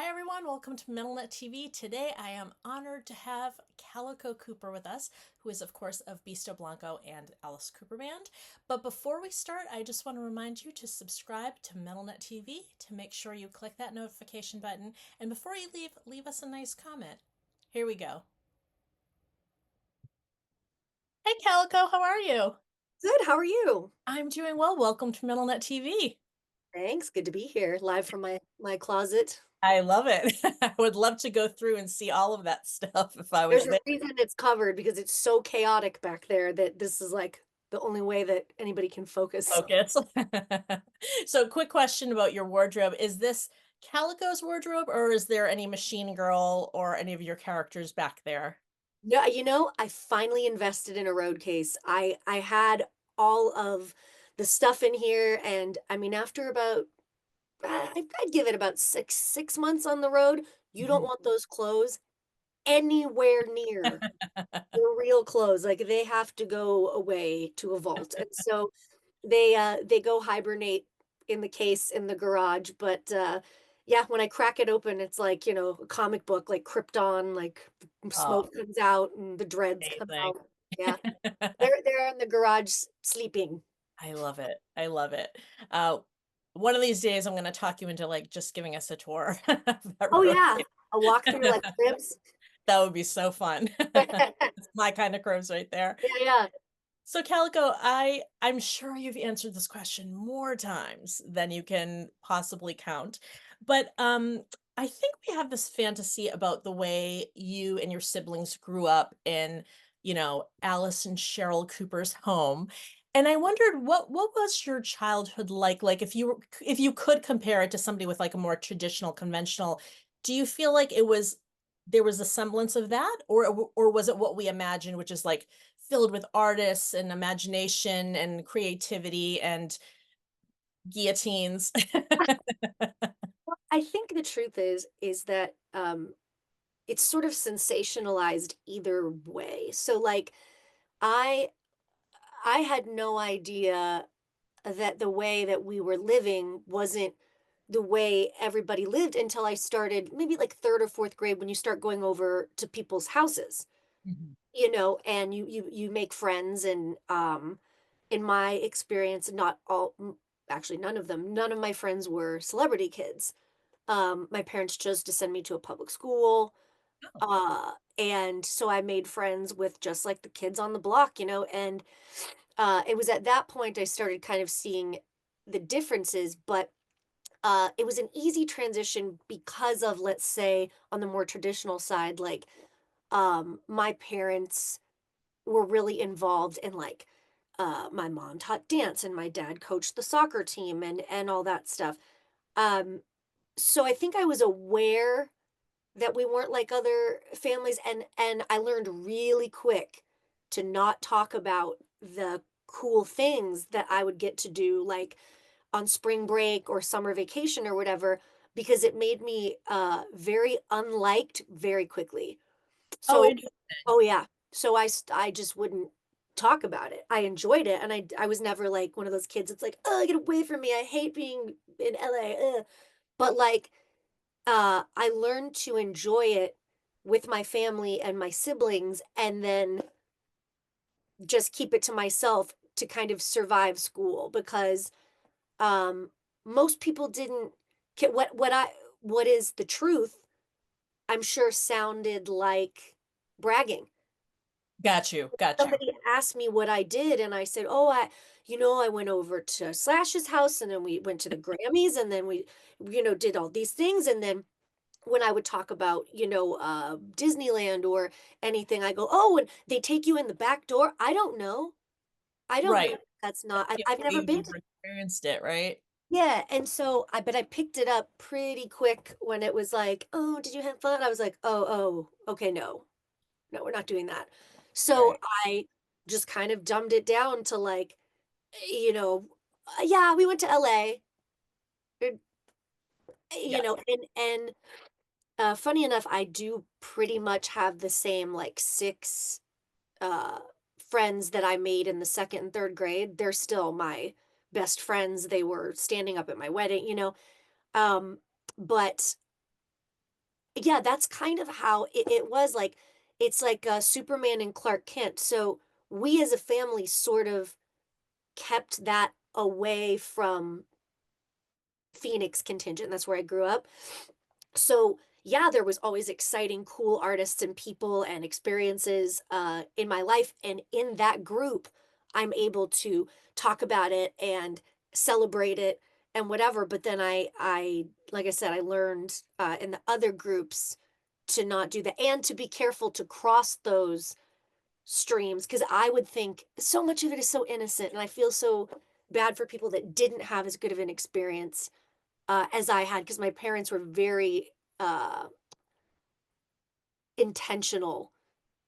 Hi everyone, welcome to MetalNet TV. Today I am honored to have Calico Cooper with us, who is of course of Beasto Blanco and Alice Cooper Band. But before we start, I just want to remind you to subscribe to MetalNet TV to make sure you click that notification button. And before you leave us a nice comment. Here we go. Hey Calico, how are you? Good. How are you? I'm doing well. Welcome to MetalNet TV. Thanks. Good to be here, live from my closet. I love it. I would love to go through and see all of that stuff if I was There's a there. reason it's covered because it's so chaotic back there that this is like the only way that anybody can focus. Focus. So, quick question about your wardrobe. Is this Calico's wardrobe, or is there any Machine Girl or any of your characters back there? No, I finally invested in a road case. I had all of the stuff in here, and I mean, after about I'd give it about six months on the road. You don't Mhm. want those clothes anywhere near the real clothes. Like they have to go away to a vault. And so they go hibernate in the case in the garage, but yeah, when I crack it open, it's like, a comic book, like Krypton, like Oh, smoke comes out and the dreads come amazing. out. Yeah. They're in the garage sleeping. I love it. I love it. Uh, one of these days, I'm going to talk you into like just giving us a tour of that Oh road. yeah. A walk through like cribs. That would be so fun. It's my kind of curves right there. Yeah, yeah. So Calico, I'm sure you've answered this question more times than you can possibly count. But I think we have this fantasy about the way you and your siblings grew up in, Alice and Cheryl Cooper's home. And I wondered what was your childhood like? Like if you could compare it to somebody with like a more traditional, conventional, do you feel like there was a semblance of that, or was it what we imagine, which is like filled with artists and imagination and creativity and guillotines? I think the truth is that it's sort of sensationalized either way. So like I I had no idea that the way that we were living wasn't the way everybody lived until I started maybe like third or fourth grade when you start going over to people's houses, Mhm. and you make friends and in my experience, not all actually none of my friends were celebrity kids. My parents chose to send me to a public school. Oh, And so I made friends with just like the kids on the block, and it was at that point I started kind of seeing the differences, but it was an easy transition because of, let's say, on the more traditional side, like my parents were really involved in like my mom taught dance and my dad coached the soccer team and all that stuff. Um, so I think I was aware that we weren't like other families, and I learned really quick to not talk about the cool things that I would get to do like on spring break or summer vacation or whatever, because it made me very unliked very quickly. oh, So interesting. oh yeah. So I just wouldn't talk about it. I enjoyed it, and I was never like one of those kids that's like, "Oh, get away from me. I hate being in LA." Ugh. But like I learned to enjoy it with my family and my siblings, and then just keep it to myself to kind of survive school because um most people didn't what is the truth, I'm sure sounded like bragging. Got you. Got you. Somebody asked me what I did, and I said, "Oh, I went over to Slash's house, and then we went to the Grammys, and then we, did all these things." And then when I would talk about, Disneyland or anything, I go, "Oh, and they take you in the back door." I don't know. I don't know. Right. That's I not. can't I've never believe been you to. experienced it, right? Yeah, and so but I picked it up pretty quick when it was like, "Oh, did you have fun?" I was like, "Oh, okay, no. No, we're not doing that." So Right. I just kind of dumbed it down to like, you know, yeah, we went to LA, er, Yeah. and funny enough, I do pretty much have the same like six uh friends that I made in the second and third grade. They're still my best friends. They were standing up at my wedding. Um, but yeah, that's kind of how it was, like, it's like, Superman and Clark Kent, so we as a family sort of kept that away from Phoenix contingent, that's where I grew up. So, yeah, there was always exciting, cool artists and people and experiences, in my life, and in that group, I'm able to talk about it and celebrate it and whatever, but then I like I said, I learned, in the other groups to not do that and to be careful to cross those streams because I would think so much of it is so innocent, and I feel so bad for people that didn't have as good of an experience as I had because my parents were very intentional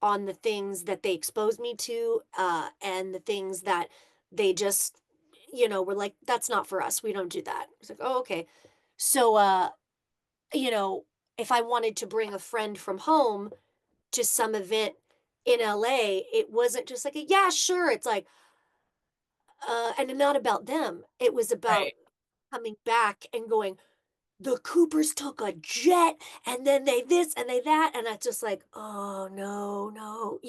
on the things that they exposed me to and the things that they just, were like, that's not for us. We don't do that. It's like, oh, okay. So, you know, if I wanted to bring a friend from home to some event in LA, it wasn't just like, a, yeah, sure. It's like, and not about them. It was about Right. coming back and going, the Coopers took a jet and then they this and they that. And I just like, oh, no, no,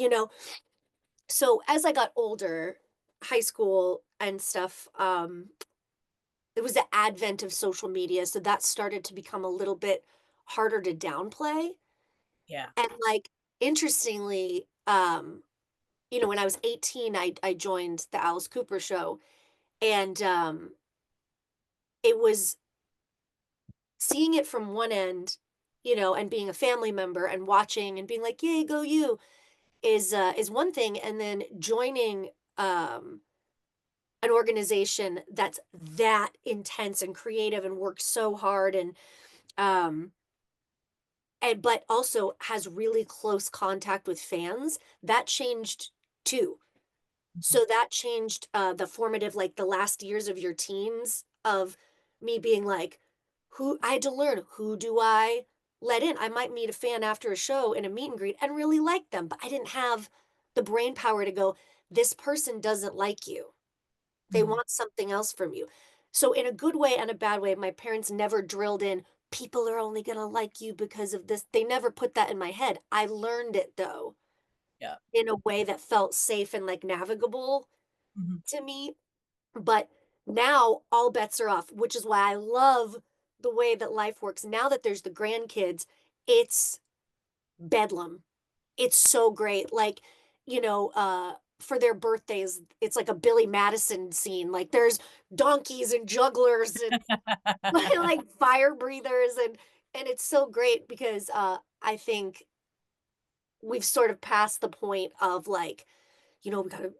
So as I got older, high school and stuff, it was the advent of social media. So that started to become a little bit harder to downplay. Yeah. And like, interestingly, when I was 18, I joined the Alice Cooper show. And it was seeing it from one end, and being a family member and watching and being like, "Yay, go you," is one thing, and then joining an organization that's that intense and creative and works so hard um and but also has really close contact with fans, that changed too. Mhm. So that changed, the formative, like, the last years of your teens of me being like, who I had to learn, who do I let in? I might meet a fan after a show in a meet and greet and really like them, but I didn't have the brain power to go, "This person doesn't like you. They Mhm. want something else from you." So in a good way and a bad way, my parents never drilled in, "People are only gonna like you because of this." They never put that in my head. I learned it, though, Yeah. in a way that felt safe and, like, navigable Mhm. to me. But now all bets are off, which is why I love the way that life works. Now that there's the grandkids, it's bedlam. It's so great. Like, for their birthdays, it's like a Billy Madison scene. Like there's donkeys and jugglers and like fire breathers and it's so great because I think we've sort of passed the point of like, we got to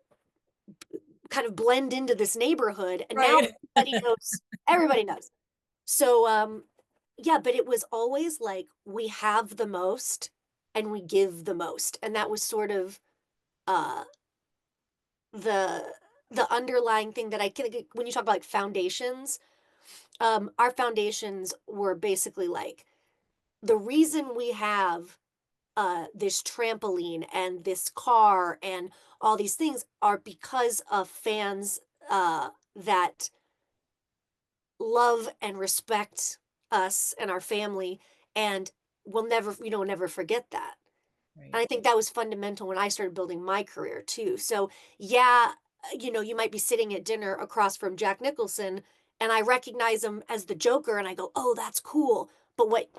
kind of blend into this neighborhood and now Right. everybody knows. So, yeah, but it was always like we have the most and we give the most. And that was sort of uh the the underlying thing that I can when you talk about like foundations, our foundations were basically like the reason we have this trampoline and this car and all these things are because of fans that love and respect us and our family and we'll never forget that. And Right. I think that was fundamental when I started building my career too. So, yeah, you might be sitting at dinner across from Jack Nicholson and I recognize him as the Joker and I go, "Oh, that's cool." But what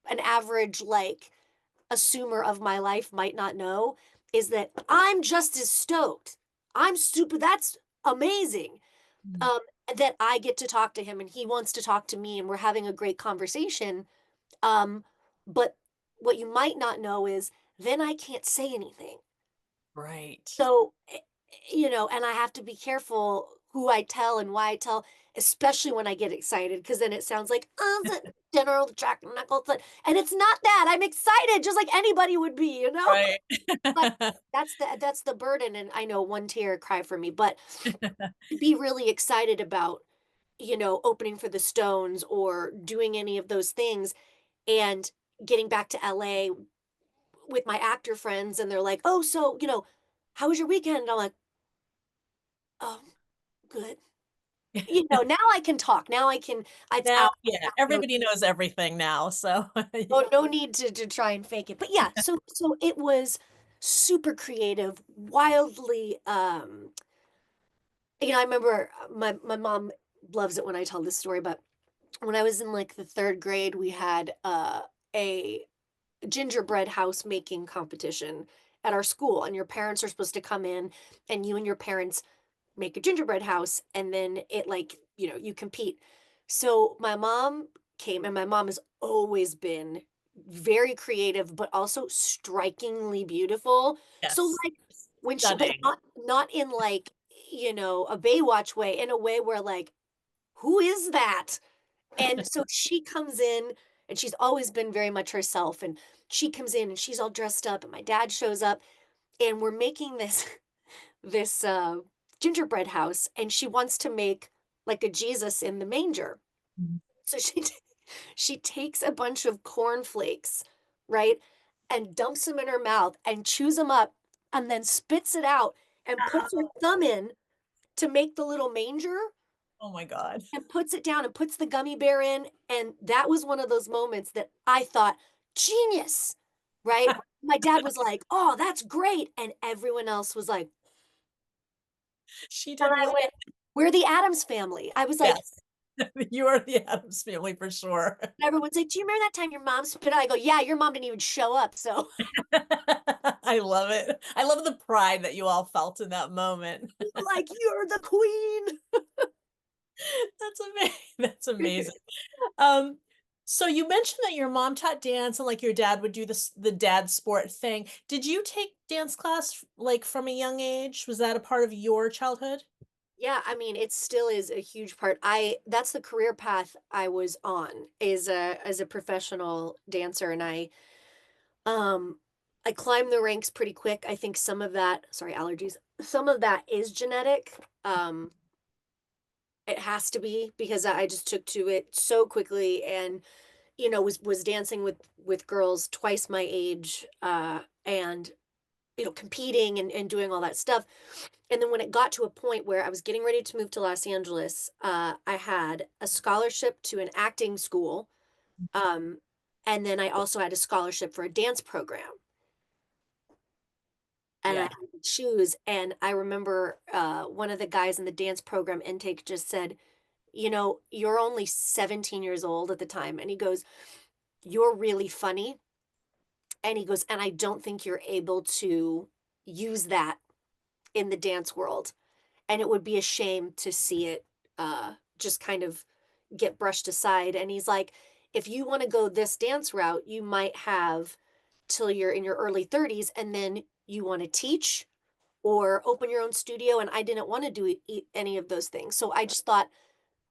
an average like assumer of my life might not know is that I'm just as stoked. I'm super that's amazing Mhm. um, that I get to talk to him and he wants to talk to me and we're having a great conversation. Um, but what you might not know is then I can't say anything. Right. So, and I have to be careful who I tell and why I tell, especially when I get excited, because then it sounds like, oh, it's a General Jack Nicholson. And it's not that. I'm excited, just like anybody would be, Right. But that's the burden. And I know one tear cry for me, but to be really excited about opening for the Stones or doing any of those things and getting back to LA with my actor friends and they're like, "Oh, so, how was your weekend?" And I'm like, "Oh, good." You know, now I can talk. Now I can it's Now, out. yeah, No, everybody knows everything now, so no need to try and fake it. But yeah, so it was super creative, wildly I remember my mom loves it when I tell this story, but when I was in like the 3rd grade, we had a gingerbread house making competition at our school, and your parents are supposed to come in and you and your parents make a gingerbread house, and then it like, you compete. So my mom came, and my mom has always been very creative but also strikingly beautiful. So yes, like when she but stunning. not in like, a Baywatch way, in a way where like, who is that? And so she comes in, and she's always been very much herself, and she comes in and she's all dressed up, and my dad shows up, and we're making this this gingerbread house, and she wants to make like a Jesus in the manger. Mhm. So she takes a bunch of cornflakes, right? And dumps them in her mouth and chews them up and then spits it out and puts her Oh, thumb in to make the little manger oh my god. and puts it down and puts the gummy bear in. And that was one of those moments that I thought, genius, right? My dad was like, oh, that's great. And everyone else was like, She and did I what? went, we're the Adams family. I was like, Yes. You are the Addams Family for sure. everyone's like, do you remember that time your mom spit out? I go, yeah, your mom didn't even show up. So I love it. I love the pride that you all felt in that moment. like, you're the queen. That's amazing. That's amazing. Um, so you mentioned that your mom taught dance and like your dad would do this the dad sport thing. Did you take dance class like from a young age? Was that a part of your childhood? Yeah, I mean, it still is a huge part. That's the career path I was on, is as a professional dancer, and um I climbed the ranks pretty quick. I think some of that, sorry, allergies. Some of that is genetic. It has to be because I just took to it so quickly, and was dancing with girls twice my age, and competing and doing all that stuff. And then when it got to a point where I was getting ready to move to Los Angeles, I had a scholarship to an acting school. Um, and then I also had a scholarship for a dance program. And I Yeah. had to choose. And I remember one of the guys in the dance program intake just said, you're only 17 years old at the time. And he goes, you're really funny. And he goes, and I don't think you're able to use that in the dance world. And it would be a shame to see it just kind of get brushed aside. And he's like, if you want to go this dance route, you might have till you're in your early 30s, and then you want to teach or open your own studio. And I didn't want to do any of those things. So I just thought,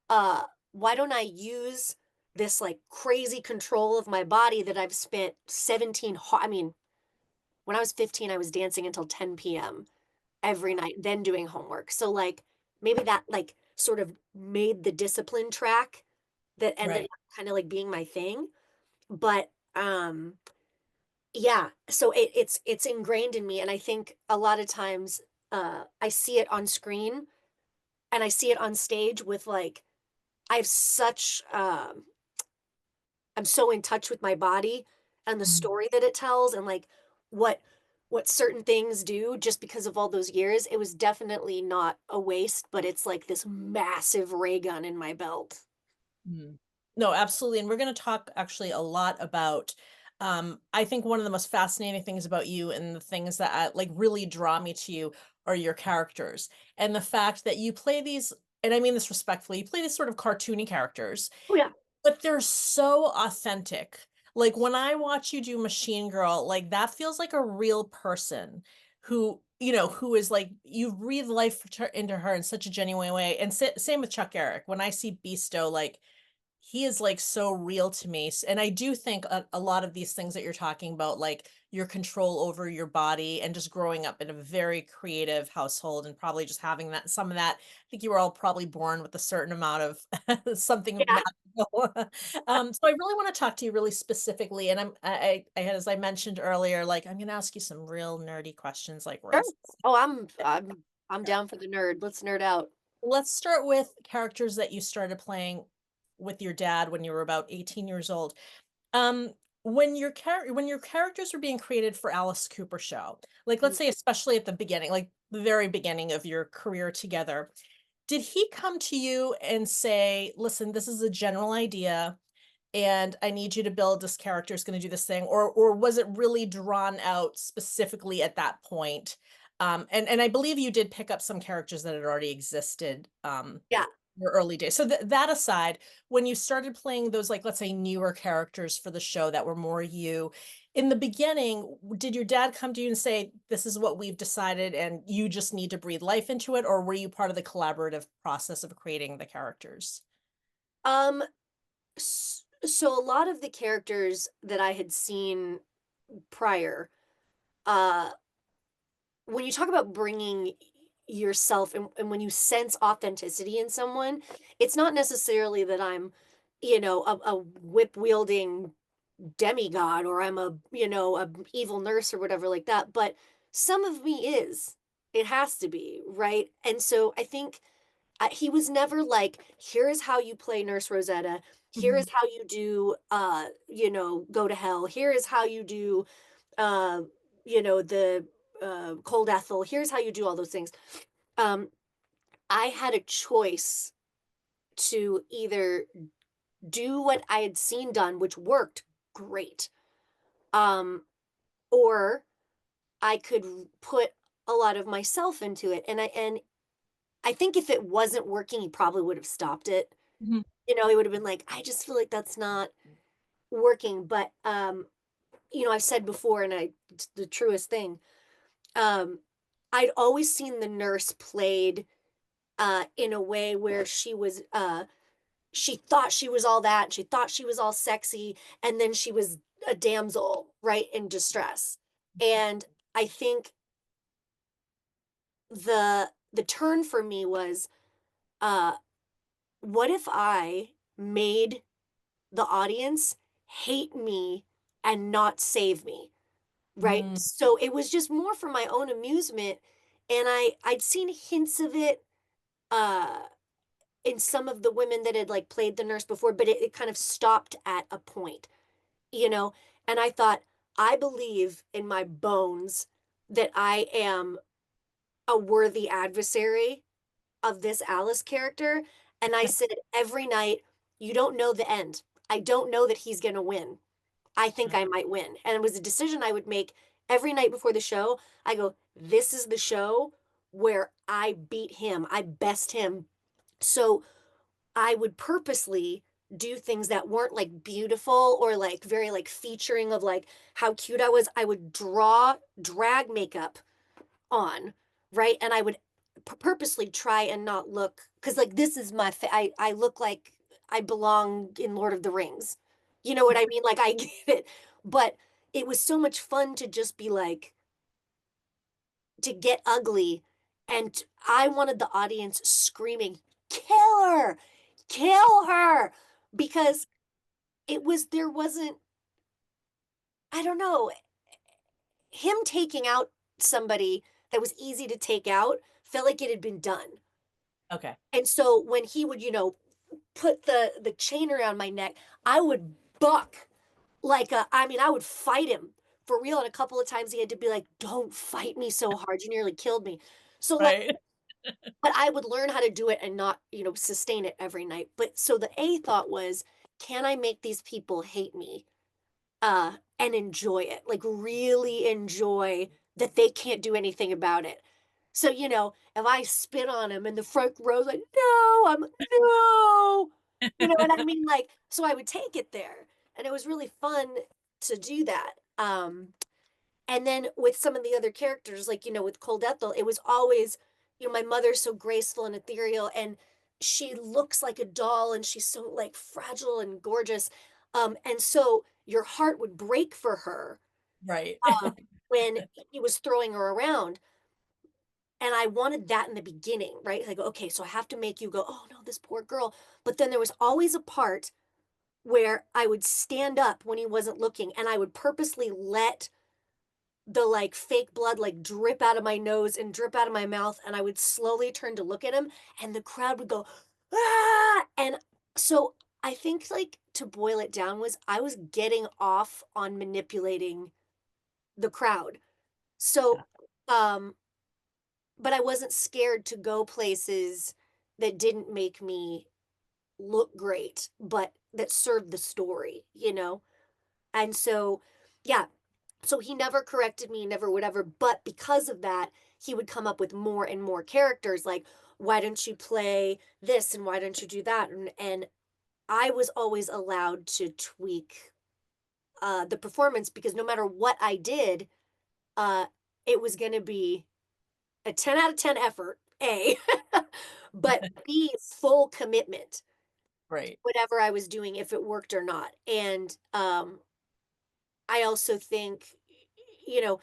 uh, why don't I use this like crazy control of my body that I've spent 17, I mean, when I was 15, I was dancing until 10 p.m. every night, then doing homework. So like maybe that like sort of made the discipline track that ended Right. up kind of like being my thing. But yeah, so it's ingrained in me. And I think a lot of times I see it on screen, and I see it on stage with like I have such I'm so in touch with my body and the Mhm. story that it tells, and like what what certain things do just because of all those years. It was definitely not a waste, but it's like this massive ray gun in my belt. Mm. No, absolutely. And we're going to talk actually a lot about, I think one of the most fascinating things about you and the things that like really draw me to you are your characters and the fact that you play these, and I mean this respectfully, you play these sort of cartoony characters, Oh yeah. but they're so authentic. Like when I watch you do Machine Girl, like that feels like a real person who, who is like you breathe life into her in such a genuine way. And same with Chuck Eric. When I see Beasto, like he is like so real to me. And I do think a lot of these things that you're talking about, like your control over your body and just growing up in a very creative household and probably just having that, some of that, I think you were all probably born with a certain amount of something Yeah. magical. So I really want to talk to you really specifically. And as I mentioned earlier, like I'm going to ask you some real nerdy questions, like Sure. real. Oh, I'm down for the nerd. Let's nerd out. Let's start with characters that you started playing with your dad when you were about 18 years old. Um, when your characters were being created for Alice Cooper show, like, let's Mhm. say especially at the beginning, like, the very beginning of your career together, did he come to you and say, "Listen, this is a general idea, and I need you to build this character is gonna do this thing," or was it really drawn out specifically at that point? And I believe you did pick up some characters that had already existed, Yeah. your early days. So that aside, when you started playing those, like, let's say, newer characters for the show that were more you, in the beginning, did your dad come to you and say, "This is what we've decided, and you just need to breathe life into it," or were you part of the collaborative process of creating the characters? Um, so a lot of the characters that I had seen prior, uh, when you talk about bringing yourself and when you sense authenticity in someone, it's not necessarily that I'm, a whip wielding demigod or I'm a evil nurse or whatever like that, but some of me is. It has to be, right? And so I think he was never like, here is how you play Nurse Rosetta. Here is Mhm. how you do, go to hell. Here is how you do, uh, the cold Ethel. Here's how you do all those things. Um, I had a choice to either do what I had seen done, which worked great, um, or I could put a lot of myself into it. And I think if it wasn't working, he probably would have stopped it. Mhm. He would have been like, I just feel like that's not working. But I've said before, and it's the truest thing. Um, I'd always seen the nurse played in a way where she thought she was all that, and she thought she was all sexy, and then she was a damsel, right, in distress. And I think the turn for me was, uh, what if I made the audience hate me and not save me, right? Mm, So it was just more for my own amusement, and I'd seen hints of it, uh, in some of the women that had, like, played the nurse before, but it kind of stopped at a point, you know? And I thought, "I believe in my bones that I am a worthy adversary of this Alice character," and I said, "Every night, you don't know the end. I don't know that he's gonna win. I think mm, I might win." And it was a decision I would make every night before the show. I go, "This is the show where I beat him, I best him." So, I would purposely do things that weren't, like, beautiful or, like, very, like, featuring of, like, how cute I was. I would draw drag makeup on, right? And I would purposely try and not look because like this is I look like I belong in Lord of the Rings. You know what I mean? Like I get it. But it was so much fun to just be like to get ugly and I wanted the audience screaming, "Kill her! Kill her!" Because there wasn't I don't know, him taking out somebody that was easy to take out felt like it had been done. okay. And so when he would, put the chain around my neck, I would buck like I mean, I would fight him for real. And a couple of times he had to be like, "Don't fight me so hard. You nearly killed me." So like, Right. but I would learn how to do it and not, sustain it every night. But so the A thought was, can I make these people hate me? And enjoy it, like, really enjoy that they can't do anything about it. So, if I spit on him in the front row, like, "No, no," what I mean? Like, so I would take it there, and it was really fun to do that. And then with some of the other characters, like, with Cold Ethel, it was always, my mother's so graceful and ethereal, and she looks like a doll, and she's so, like, fragile and gorgeous. And so your heart would break for her, Right. when he was throwing her around. And I wanted that in the beginning, right? Like, okay, so I have to make you go, "Oh no, this poor girl." But then there was always a part where I would stand up when he wasn't looking, and I would purposely let the like fake blood like drip out of my nose and drip out of my mouth, and I would slowly turn to look at him, and the crowd would go, ah! And so I think like to boil it down was I was getting off on manipulating the crowd. Yeah. So um but I wasn't scared to go places that didn't make me look great, but that served the story, you know? And so, yeah, so he never corrected me, never whatever, but because of that, he would come up with more and more characters like, why don't you play this and why don't you do that? And I was always allowed to tweak the performance because no matter what I did, uh, it was going to be a 10 out of 10 effort, A, but B, full commitment, Right. whatever I was doing, if it worked or not. And I also think, you know,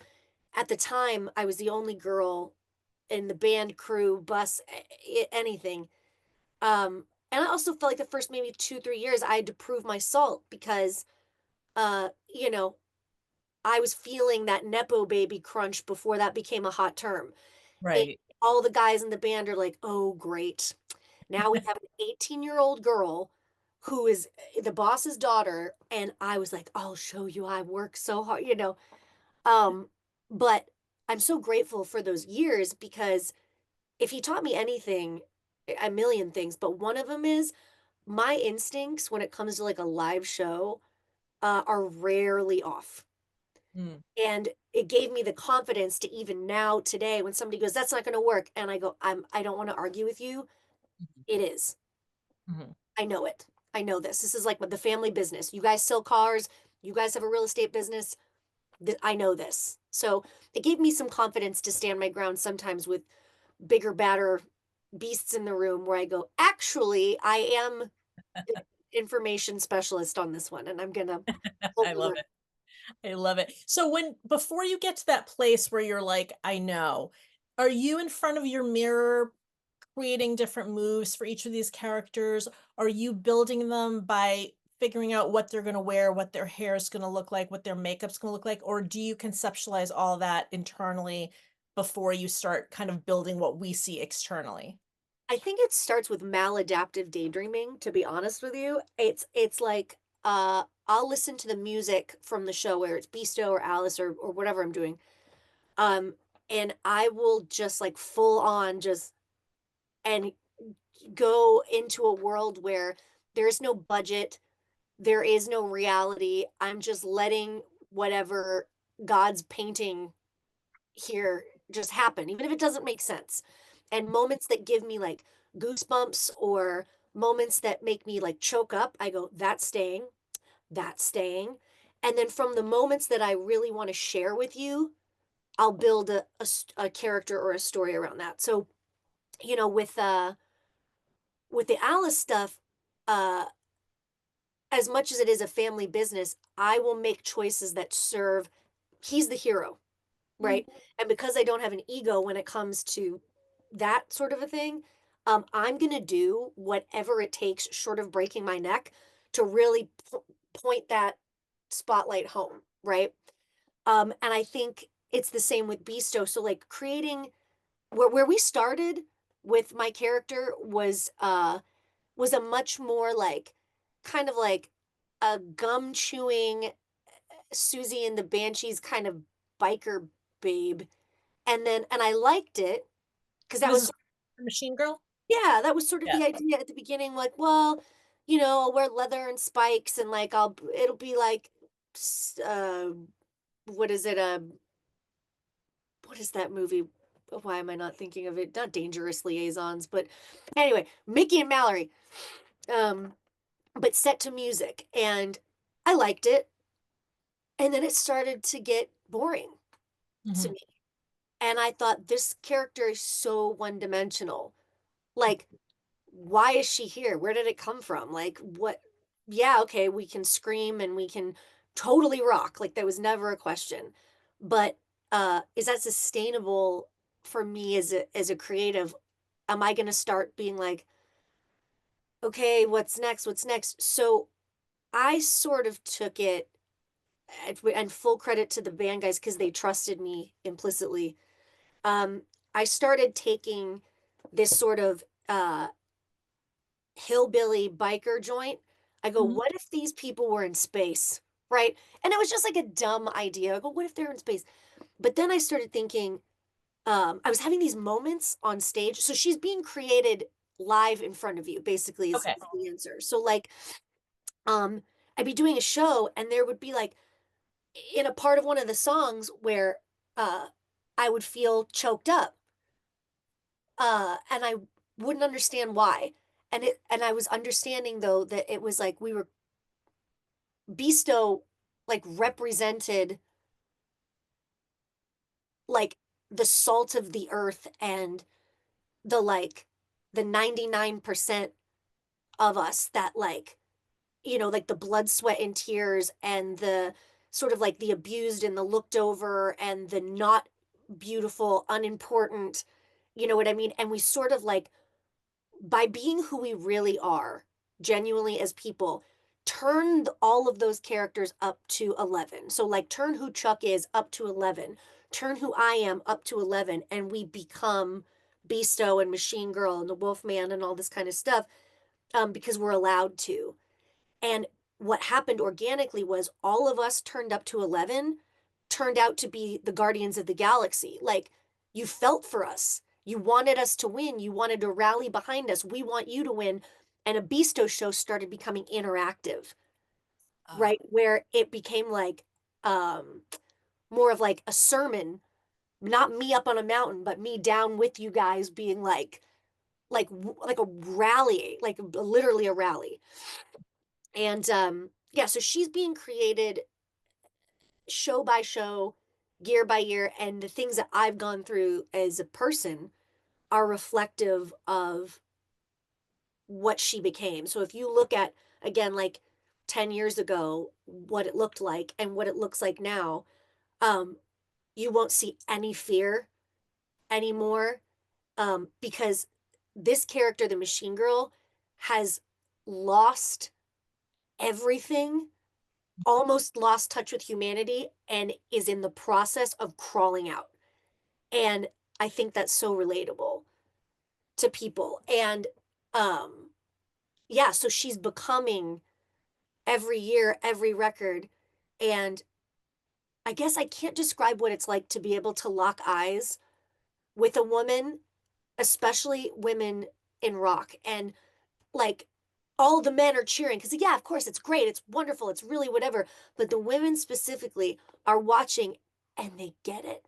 at the time, I was the only girl in the band crew, bus, anything. And I also felt like the first maybe 2, 3 years, I had to prove my salt because, you know, I was feeling that nepo baby crunch before that became a hot term. And Right. all the guys in the band are like, oh, great. Now we have an 18-year-old girl who is the boss's daughter. And I was like, I'll show you. I work so hard, you know. Um, but I'm so grateful for those years because if he taught me anything, a million things, but one of them is my instincts when it comes to like a live show are rarely off. Mm. And it gave me the confidence to even now today when somebody goes, that's not going to work. And I go, I don't want to argue with you. Mhm. It is. Mhm. I know it. I know this. This is like the family business. You guys sell cars. You guys have a real estate business. I know this. So it gave me some confidence to stand my ground sometimes with bigger, badder beasts in the room where I go, actually, I am the information specialist on this one, and I'm gonna hold I my love ground. it. I love it. So when before you get to that place where you're like, "I know," are you in front of your mirror creating different moves for each of these characters? Are you building them by figuring out what they're gonna wear, what their hair is gonna look like, what their makeup's gonna look like, or do you conceptualize all that internally before you start kind of building what we see externally? I think it starts with maladaptive daydreaming, to be honest with you. It's like I'll listen to the music from the show, whether it's Beasto or Alice or whatever I'm doing. Um, and I will just like full on just and go into a world where there's no budget, there is no reality. I'm just letting whatever God's painting here just happen, even if it doesn't make sense. And moments that give me like goosebumps or moments that make me like choke up, I go, that's staying, that's staying. And then from the moments that I really want to share with you, I'll build a character or a story around that. So, you know, with the Alice stuff, uh, as much as it is a family business, I will make choices that serve. He's the hero, Mhm. right? And because I don't have an ego when it comes to that sort of a thing, I'm gonna do whatever it takes, short of breaking my neck, to really point that spotlight home, right? And I think it's the same with Beasto. So like creating where we started with my character was a much more like kind of like a gum chewing Susie and the Banshees kind of biker babe. And I liked it because that This was is Machine Girl? yeah, that was sort of Yeah. the idea at the beginning, like, well, you know, I'll wear leather and spikes and like it'll be like what is it? What is that movie? Why am I not thinking of it? Not Dangerous Liaisons, but anyway, Mickey and Mallory. Um, but set to music. And I liked it. And then it started to get boring to Mhm. me. And I thought this character is so one dimensional. Like, why is she here? Where did it come from? Like, what? Yeah, okay, we can scream and we can totally rock. Like, there was never a question. But is that sustainable for me as a creative? Am I going to start being like, okay, what's next? What's next? So I sort of took it. and full credit to the band guys because they trusted me implicitly. Um, I started taking this sort of hillbilly biker joint. I go, Mhm. what if these people were in space? Right. And it was just like a dumb idea. I go, what if they're in space? But then I started thinking, I was having these moments on stage. So she's being created live in front of you, basically, Okay. is the answer. So like, um, I'd be doing a show and there would be like in a part of one of the songs where uh I would feel choked up. And I wouldn't understand why. And I was understanding though that it was like we were Beasto like represented like the salt of the earth and the like the 99% of us that like like the blood, sweat, and tears and the sort of like the abused and the looked over and the not beautiful, unimportant, you know what I mean? And we sort of like, by being who we really are, genuinely as people, turn all of those characters up to 11. So, like, turn who Chuck is up to 11, turn who I am up to 11, and we become Beasto and Machine Girl and the Wolfman and all this kind of stuff because we're allowed to. And what happened organically was all of us turned up to 11 turned out to be the Guardians of the Galaxy. Like, you felt for us. You wanted us to win. You wanted to rally behind us. We want you to win. And a Beasto show started becoming interactive, Uh, right? Where it became like um, more of like a sermon, not me up on a mountain, but me down with you guys being like a rally, like literally a rally. And yeah, so she's being created show by show, year by year, and the things that I've gone through as a person are reflective of what she became. So if you look at again like 10 years ago what it looked like and what it looks like now, um you won't see any fear anymore because this character, the machine girl, has lost everything, almost lost touch with humanity, and is in the process of crawling out. And I think that's so relatable to people. And um yeah, so she's becoming every year, every record. And I guess I can't describe what it's like to be able to lock eyes with a woman, especially women in rock. And like all the men are cheering because yeah, of course it's great, it's wonderful, it's really whatever. But the women specifically are watching and they get it.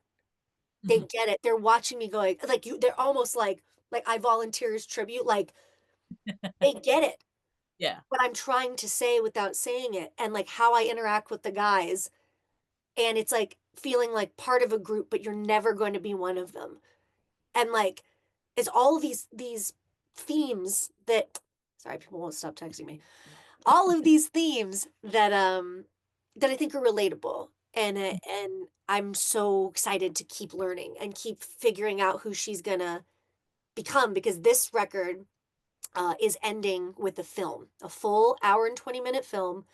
They mhm. get it. They're watching me going like you. They're almost like I volunteer as tribute. Like they get it. Yeah. What I'm trying to say without saying it, and like how I interact with the guys, and it's like feeling like part of a group, but you're never going to be one of them. And like it's all these themes that. Sorry, people won't stop texting me. All of these themes that I think are relatable, and I'm so excited to keep learning and keep figuring out who she's gonna become because this record is ending with a film, a full hour and 20-minute film,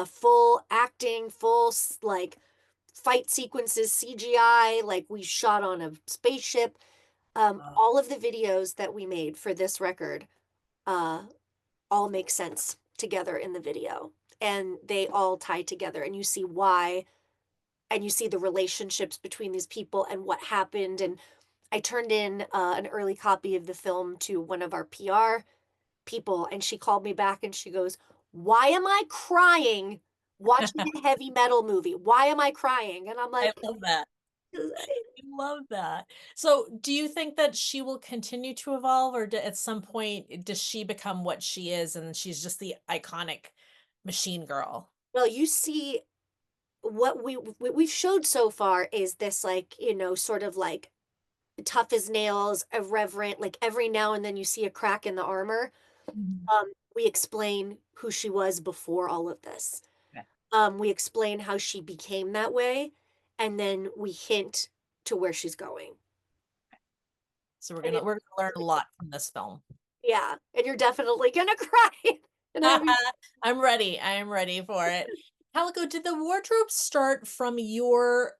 full acting, full like fight sequences, CGI, like we shot on a spaceship. Uh, All of the videos that we made for this record uh, all make sense together in the video. And they all tie together, and you see why, and you see the relationships between these people and what happened. And I turned in an early copy of the film to one of our PR people, and she called me back and she goes, why am I crying watching a heavy metal movie? Why am I crying? And I'm I like, love that. I love that. So, do you think that she will continue to evolve, or at some point does she become what she is, and she's just the iconic machine girl? well, you see, what we've showed so far is this, like, sort of like tough as nails, irreverent, like every now and then you see a crack in the armor. Mhm. We explain who she was before all of this. Okay. We explain how she became that way, and then we hint to where she's going. So And we're gonna learn a lot from this film. yeah, and you're definitely gonna cry. And I mean, I'm ready. I am ready for it. Calico, did the wardrobe start from your,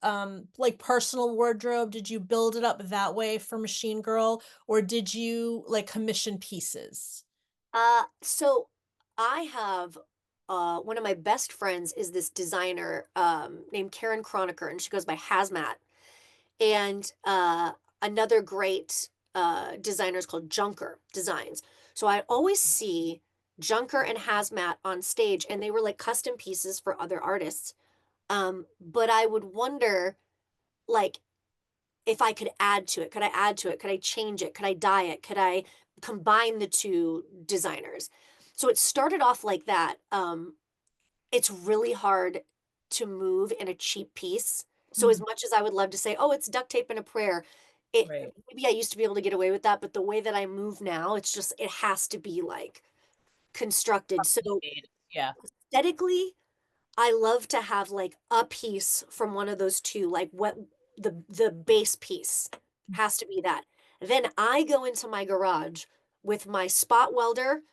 like, personal wardrobe? Did you build it up that way for Machine Girl, or did you, like, commission pieces? So I have one of my best friends is this designer named Karen Kronecker, and she goes by Hazmat. And another great designer is called Junker Designs. So I always see Junker and Hazmat on stage, and they were like custom pieces for other artists. But I would wonder, like, if I could add to it. Could I add to it? Could I change it? Could I dye it? Could I combine the two designers? So it started off like that. It's really hard to move in a cheap piece. So as Mhm. much as I would love to say, "Oh, it's duct tape and a prayer," it Right. maybe I used to be able to get away with that, but the way that I move now, it's just it has to be, like, constructed. Custom So made. Yeah. aesthetically, I love to have, like, a piece from one of those 2, like, what the base piece has to be that. Then I go into my garage with my spot welder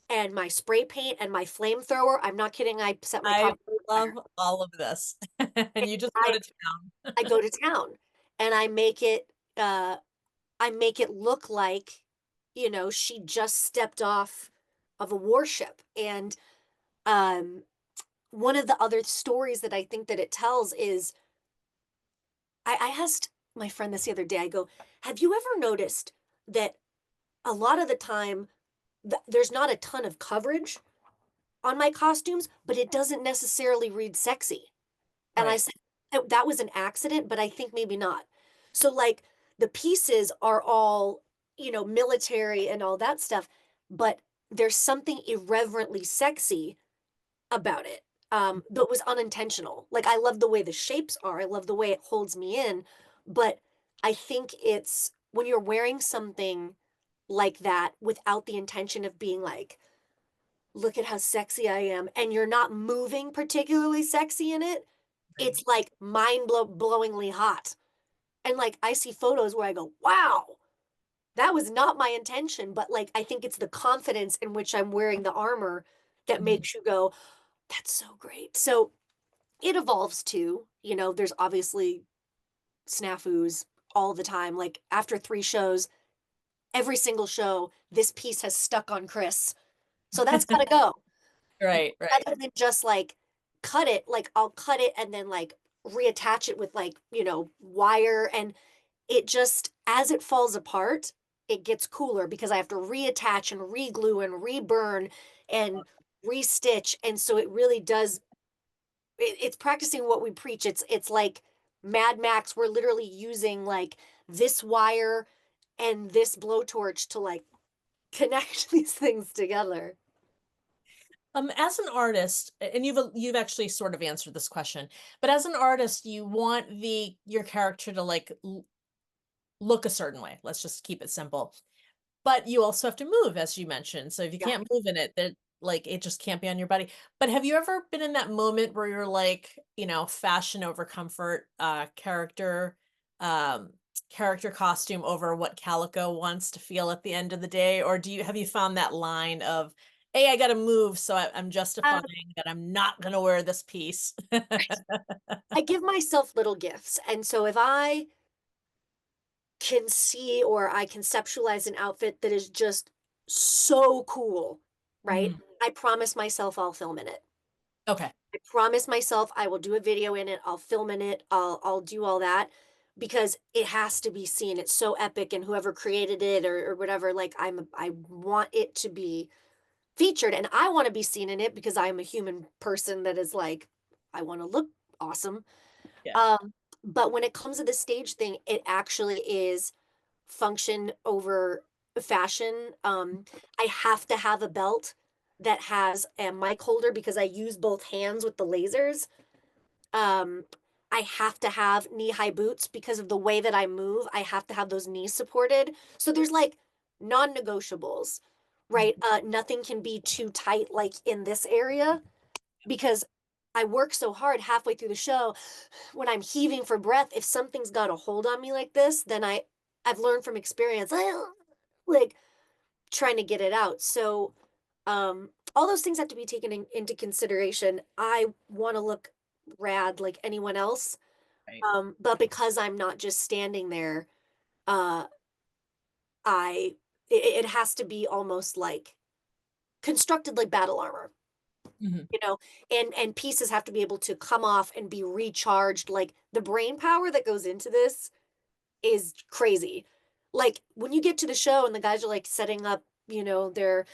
and my spray paint and my flamethrower. I'm not kidding, I set my I top on love fire. all of this, and you just go I to town. I go to town and uh I make it look like, she just stepped off of a warship. And um one of the other stories that I think that it tells is I asked my friend this the other day. I go, "Have you ever noticed that a lot of the time there's not a ton of coverage on my costumes, but it doesn't necessarily read sexy?" And I Right. said, "Oh, that was an accident, but I think maybe not." So, like, the pieces are all, military and all that stuff, but there's something irreverently sexy about it, that was unintentional. Like, I love the way the shapes are, I love the way it holds me in, but I think it's when you're wearing something like that without the intention of being like, "Look at how sexy I am," and you're not moving particularly sexy in it, Right. it's, like, blowingly hot, and, like, I see photos where I go, "Wow, that was not my intention," but, like, I think it's the confidence in which I'm wearing the armor that Mhm. makes you go, "That's so great." So, it evolves too, there's obviously snafus all the time, like, after 3 shows, every single show, this piece has stuck on Chris, so that's gotta go. Right, right. Rather than just, like, cut it, like, I'll cut it and then, like, reattach it with, like, wire, and it just as it falls apart, it gets cooler because I have to reattach and reglue and reburn and restitch, and so it really does it's practicing what we preach. It's like Mad Max, we're literally using, like, this wire and this blowtorch to, like, connect these things together. As an artist, and you've actually sort of answered this question, but as an artist, you want the your character to, like, look a certain way. Let's just keep it simple. But you also have to move, as you mentioned. So if you Yeah. can't move in it, then, like, it just can't be on your body. But have you ever been in that moment where you're like, fashion over comfort, um, character costume over what Calico wants to feel at the end of the day? Or have you found that line of, hey, I gotta move, so I'm justifying Um, that I'm not gonna wear this piece? I give myself little gifts, and so if I can see or I conceptualize an outfit that is just so cool, right? Mhm. I promise myself I'll film in it. Okay. I promise myself I will do a video in it, I'll film in it, I'll do all that because it has to be seen. It's so epic and whoever created it or whatever, like I want it to be featured and I want to be seen in it because I'm a human person that is like, I want to look awesome. Yeah. Um, but when it comes to the stage thing, it actually is function over fashion. I have to have a belt that has a mic holder because I use both hands with the lasers. Um, I have to have knee-high boots because of the way that I move. I have to have those knees supported. So there's like non-negotiables, right? Nothing can be too tight, like in this area, because I work so hard halfway through the show when I'm heaving for breath. If something's got a hold on me like this, then I've learned from experience, like trying to get it out. So All those things have to be taken into consideration. I want to look rad like anyone else. Right. But because I'm not just standing there, uh, I it has to be almost like constructed like battle armor, Mhm. you know, and pieces have to be able to come off and be recharged. Like the brain power that goes into this is crazy. Like when you get to the show and the guys are like setting up, their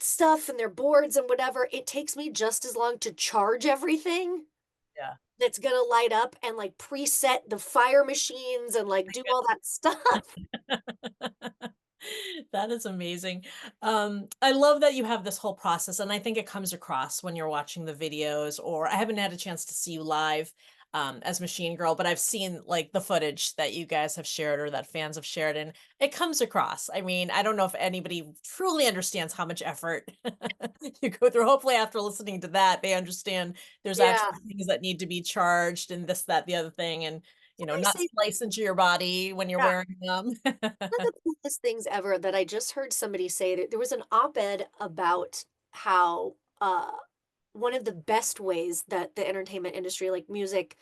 stuff and their boards and whatever, it takes me just as long to charge everything Yeah. that's gonna light up and like preset the fire machines and like do all that stuff. That is amazing. I love that you have this whole process, and I think it comes across when you're watching the videos, or I haven't had a chance to see you live as Machine Girl, but I've seen like the footage that you guys have shared or that fans have shared, and it comes across. I mean, I don't know if anybody truly understands how much effort you go through. Hopefully, after listening to that, they understand there's Yeah. actually things that need to be charged and this, that, the other thing, and Can I not say slice into your body when you're yeah, wearing them. one of the coolest things ever that I just heard somebody say that there was an op-ed about how one of the best ways that the entertainment industry, like music,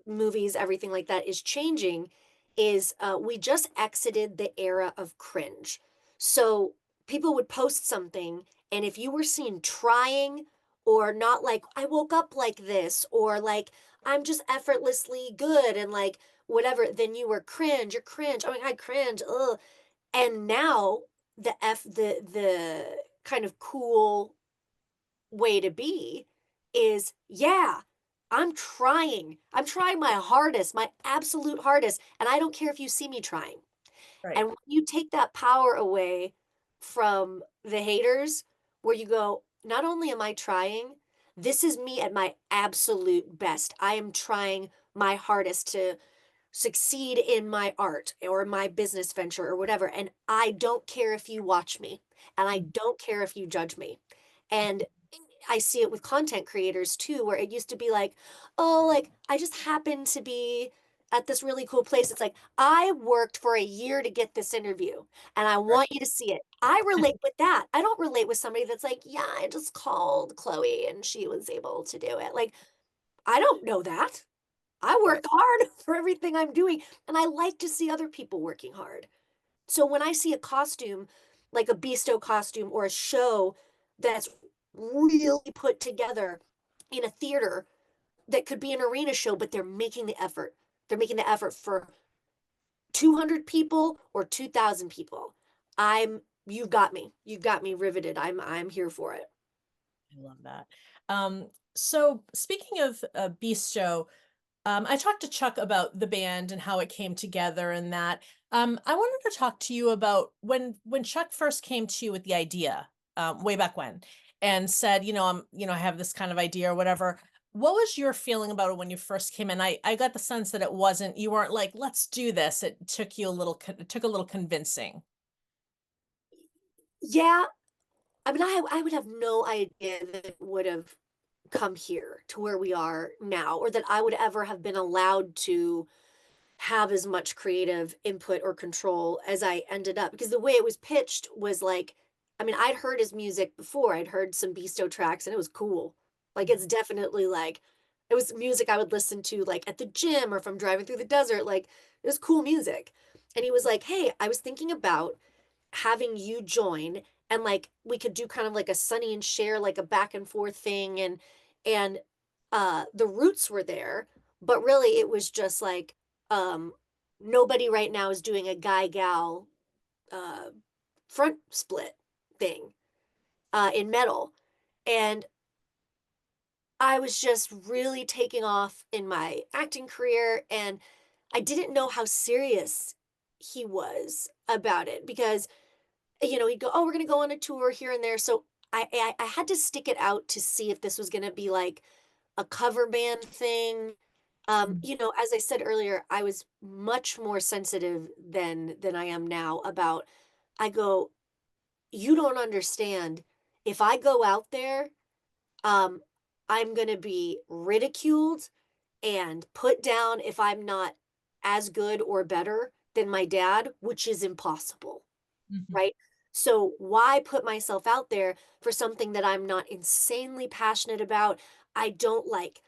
movies, everything like that is changing is we just exited the era of cringe. So people would post something, and if you were seen trying or not like, I woke up like this, or like, I'm just effortlessly good and like whatever, then you were cringe. You're cringe. Oh my God, cringe. Ugh. And now the kind of cool way to be is, yeah, I'm trying. I'm trying my hardest, my absolute hardest, and I don't care if you see me trying. Right. And when you take that power away from the haters, where you go, not only am I trying, this is me at my absolute best. I am trying my hardest to succeed in my art or my business venture or whatever. And I don't care if you watch me and I Mhm. don't care if you judge me. And I see it with content creators too, where it used to be like, oh, like I just happened to be at this really cool place. It's like, I worked for a year to get this interview and I Right. want you to see it. I relate with that. I don't relate with somebody that's like, yeah, I just called Chloe and she was able to do it. Like, I don't know that. I Right. work hard for everything I'm doing, and I like to see other people working hard. So when I see a costume, like a Beasto costume or a show that's really put together in a theater that could be an arena show, but they're making the effort. They're making the effort for 200 people or 2,000 people. You've got me. You've got me riveted. I'm here for it. I love that. So speaking of Beast Show, I talked to Chuck about the band and how it came together and that. I wanted to talk to you about when Chuck first came to you with the idea, way back when, and said, I have this kind of idea or whatever. What was your feeling about it when you first came in? I got the sense that you weren't like, let's do this. It took you a little, it took a little convincing. Yeah, I mean, I would have no idea that it would have come here to where we are now, or that I would ever have been allowed to have as much creative input or control as I ended up. Because the way it was pitched was like, I mean, I'd heard his music before. I'd heard some Beasto tracks and it was cool. Like Mhm. it's definitely like it was music I would listen to like at the gym or if I'm driving through the desert. Like it was cool music. And he was like, hey, I was thinking about having you join and like we could do kind of like a Sonny and Cher, like a back and forth thing. And the roots were there, but really it was just like um nobody right now is doing a guy gal uh front split thing in metal. And I was just really taking off in my acting career, and I didn't know how serious he was about it because he'd go, "Oh, we're gonna go on a tour here and there." So I had to stick it out to see if this was gonna be like a cover band thing. Mhm. As I said earlier, I was much more sensitive than I am now about I go, "You don't understand. If I go out there, um, I'm gonna be ridiculed and put down if I'm not as good or better than my dad, which is impossible." Mhm. Right? So why put myself out there for something that I'm not insanely passionate about? I don't like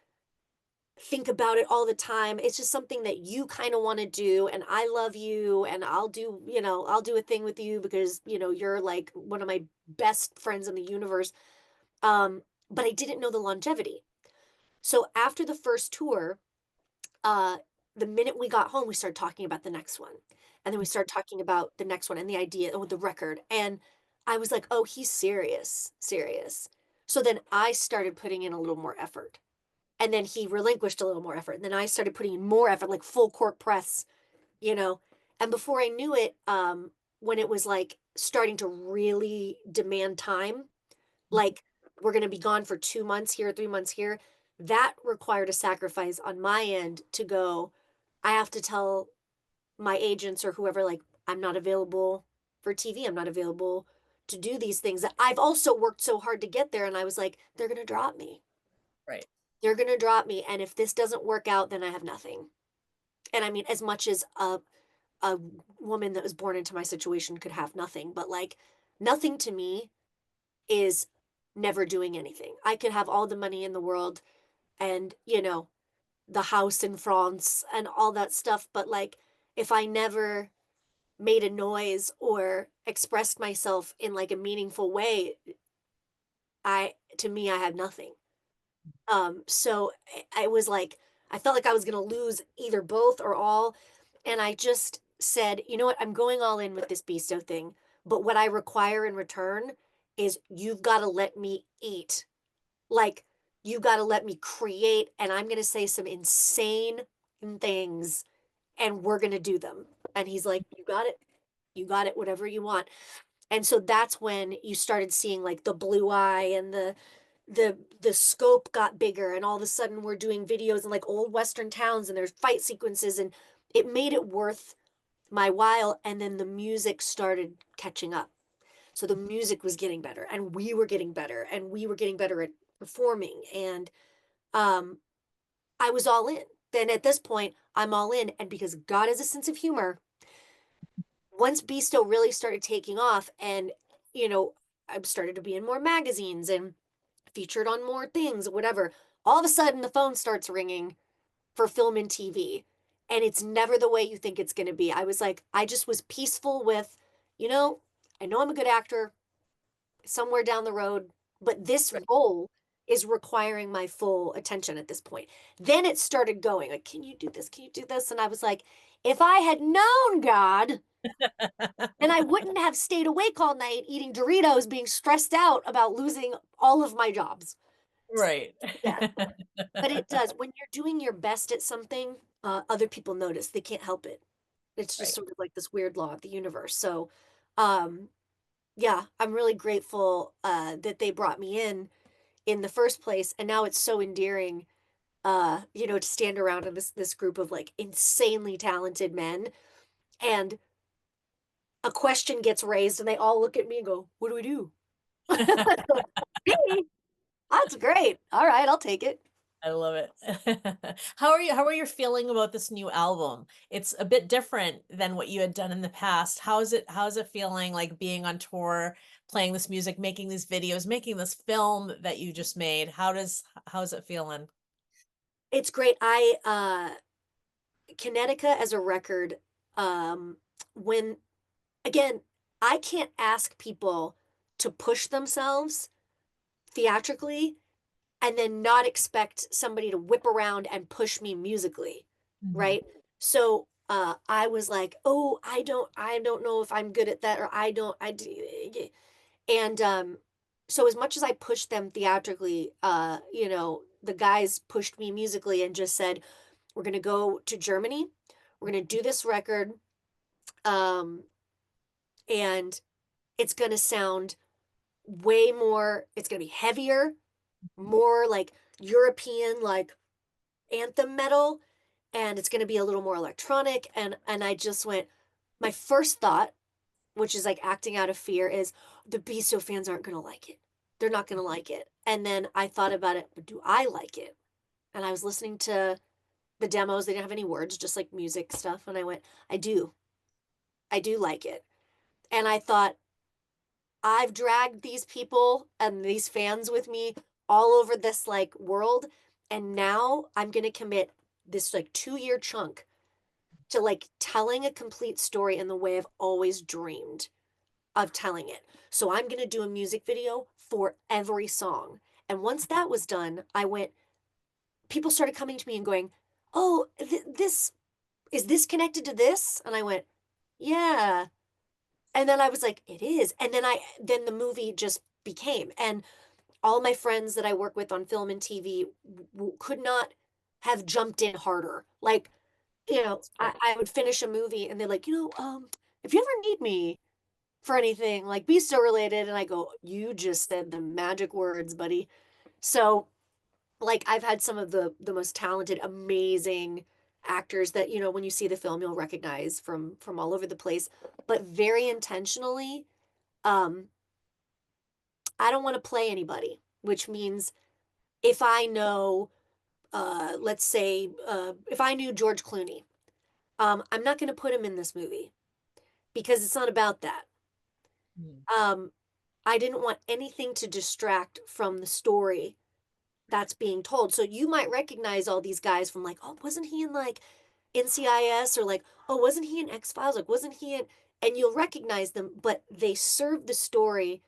think about it all the time. It's just something that you kind of want to do, and I love you, and I'll do a thing with you because, you're like one of my best friends in the universe. But I didn't know the longevity. So after the first tour, uh, the minute we got home, we started talking about the next one. And then we started talking about the next one and the idea with the record. And I was like, oh, he's serious, serious. So then I started putting in a little more effort. And then he relinquished a little more effort. And then I started putting in more effort, like full court press, you know. And before I knew it, when it was like starting to really demand time, like we're going to be gone for 2 months here, 3 months here, that required a sacrifice on my end to go, I have to tell my agents or whoever, like, I'm not available for TV. I'm not available to do these things that I've also worked so hard to get there. And I was like, they're going to drop me. Right. They're going to drop me. And if this doesn't work out, then I have nothing. And I mean, as much as a woman that was born into my situation could have nothing, but like nothing to me is never doing anything. I could have all the money in the world and, the house in France and all that stuff, but like if I never made a noise or expressed myself in like a meaningful way, to me I had nothing. So I was like I felt like I was going to lose either both or all, and I just said, "You know what? I'm going all in with this Beasto thing, but what I require in return is you've got to let me eat. Like, you got to let me create, and I'm going to say some insane things, and we're going to do them." And he's like, "You got it. You got it, whatever you want." And so that's when you started seeing like the blue eye and the scope got bigger, and all of a sudden we're doing videos in like old western towns and there's fight sequences, and it made it worth my while. And then the music started catching up. So the music was getting better, and we were getting better, and we were getting better at performing, and um I was all in. Then at this point I'm all in, and because God has a sense of humor, once Beasto really started taking off, and you know I started to be in more magazines and featured on more things, whatever, all of a sudden the phone starts ringing for film and TV, and it's never the way you think it's going to be. I was like, I just was peaceful with, you know I know I'm a good actor somewhere down the road, but this role is requiring my full attention at this point. Then it started going like, can you do this? Can you do this? And I was like, if I had known, God, then I wouldn't have stayed awake all night eating Doritos, being stressed out about losing all of my jobs. Right. Yeah, but it does. When you're doing your best at something, other people notice. They can't help it. It's just Right. sort of like this weird law of the universe. So, um, yeah, I'm really grateful that they brought me in the first place, and now it's so endearing, to stand around in this group of like insanely talented men, and a question gets raised, and they all look at me and go, "What do we do?" Me? That's great. All right, I'll take it. I love it. How are you feeling about this new album? It's a bit different than what you had done in the past. How is it feeling like being on tour, playing this music, making these videos, making this film that you just made? How's it feeling? It's great. Connecticut as a record, when again, I can't ask people to push themselves theatrically and then not expect somebody to whip around and push me musically, Mhm. right? So I was like, oh, I don't know if I'm good at that, or I don't, I do. And so as much as I pushed them theatrically, the guys pushed me musically and just said, we're gonna go to Germany, we're gonna do this record, um, and it's gonna sound way more, it's gonna be heavier, more like European, like anthem metal, and it's going to be a little more electronic. And I just went, my first thought, which is like acting out of fear, is the Beasto fans aren't going to like it. They're not going to like it. And then I thought about it, but do I like it? And I was listening to the demos. They didn't have any words, just like music stuff, and I went, I do like it. And I thought, I've dragged these people and these fans with me all over this like world. And now I'm going to commit this like 2 year chunk to like telling a complete story in the way I've always dreamed of telling it. So I'm going to do a music video for every song. And once that was done, people started coming to me and going, "Oh, this is this connected to this?" And I went, "Yeah." And then I was like, "It is." And then the movie just became. And all my friends that I work with on film and TV could not have jumped in harder. Like, That's great. I would finish a movie and they're like, if you ever need me for anything like Beasto related, and I go, you just said the magic words, buddy. So like I've had some of the most talented, amazing actors that, when you see the film, you'll recognize from all over the place, but very intentionally, um, I don't want to play anybody, which means if I know, let's say, if I knew George Clooney, I'm not going to put him in this movie because it's not about that. Mm. Um, I didn't want anything to distract from the story that's being told. So you might recognize all these guys from like, oh, wasn't he in like NCIS, or like, oh, wasn't he in X Files? Like, wasn't he in? And you'll recognize them, but they serve the story.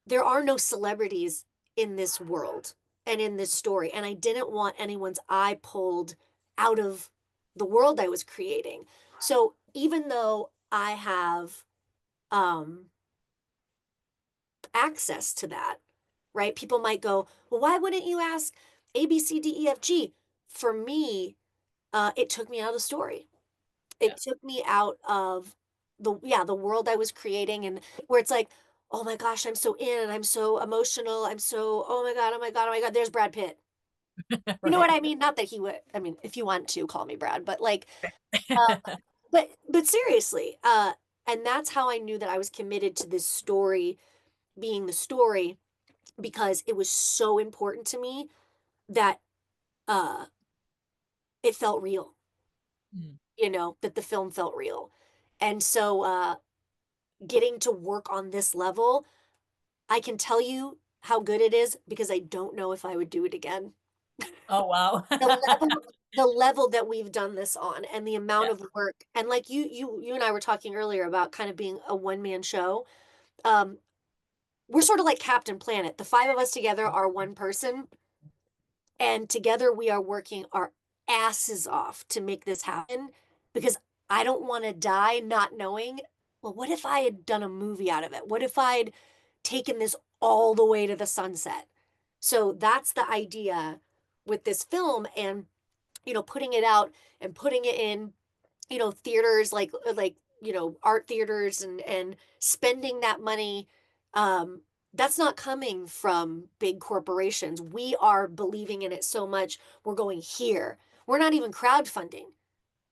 There are no celebrities in this world and in this story. And I didn't want anyone's eye pulled out of the world I was creating. So even though I have um access to that, right? People might go, well, why wouldn't you ask ABCDEFG? For me, it took me out of the story. Yeah. It took me out of the world I was creating, and where it's like, oh my gosh, I'm so in, I'm so emotional, I'm so, oh my God, oh my God, oh my God, there's Brad Pitt. You know what Right. I mean? Not that he would, I mean, if you want to call me Brad, but like, uh, but seriously, and that's how I knew that I was committed to this story being the story, because it was so important to me that uh it felt real, Mm. that the film felt real. And so getting to work on this level, I can tell you how good it is because I don't know if I would do it again. Oh, wow. The level that we've done this on, and the amount Yeah. of work, and like you and I were talking earlier about kind of being a one-man show. Um we're sort of like Captain Planet. The five of us together are one person, and together we are working our asses off to make this happen, because I don't want to die not knowing, well, what if I had done a movie out of it? What if I'd taken this all the way to the sunset? So that's the idea with this film, and putting it out and putting it in theaters, like art theaters, and spending that money, um that's not coming from big corporations. We are believing in it so much, we're going here. We're not even crowdfunding.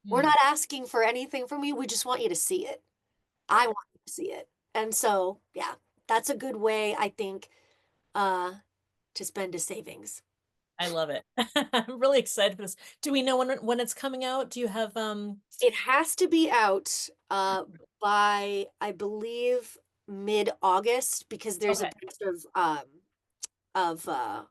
We're Mm. not asking for anything from you. We just want you to see it. I Right. want you to see it. And so, yeah, that's a good way, I think, uh to spend a savings. I love it. I'm really excited for this. Do we know when it's coming out? Do you have It has to be out by, I believe, mid-August, because there's a Okay. bunch of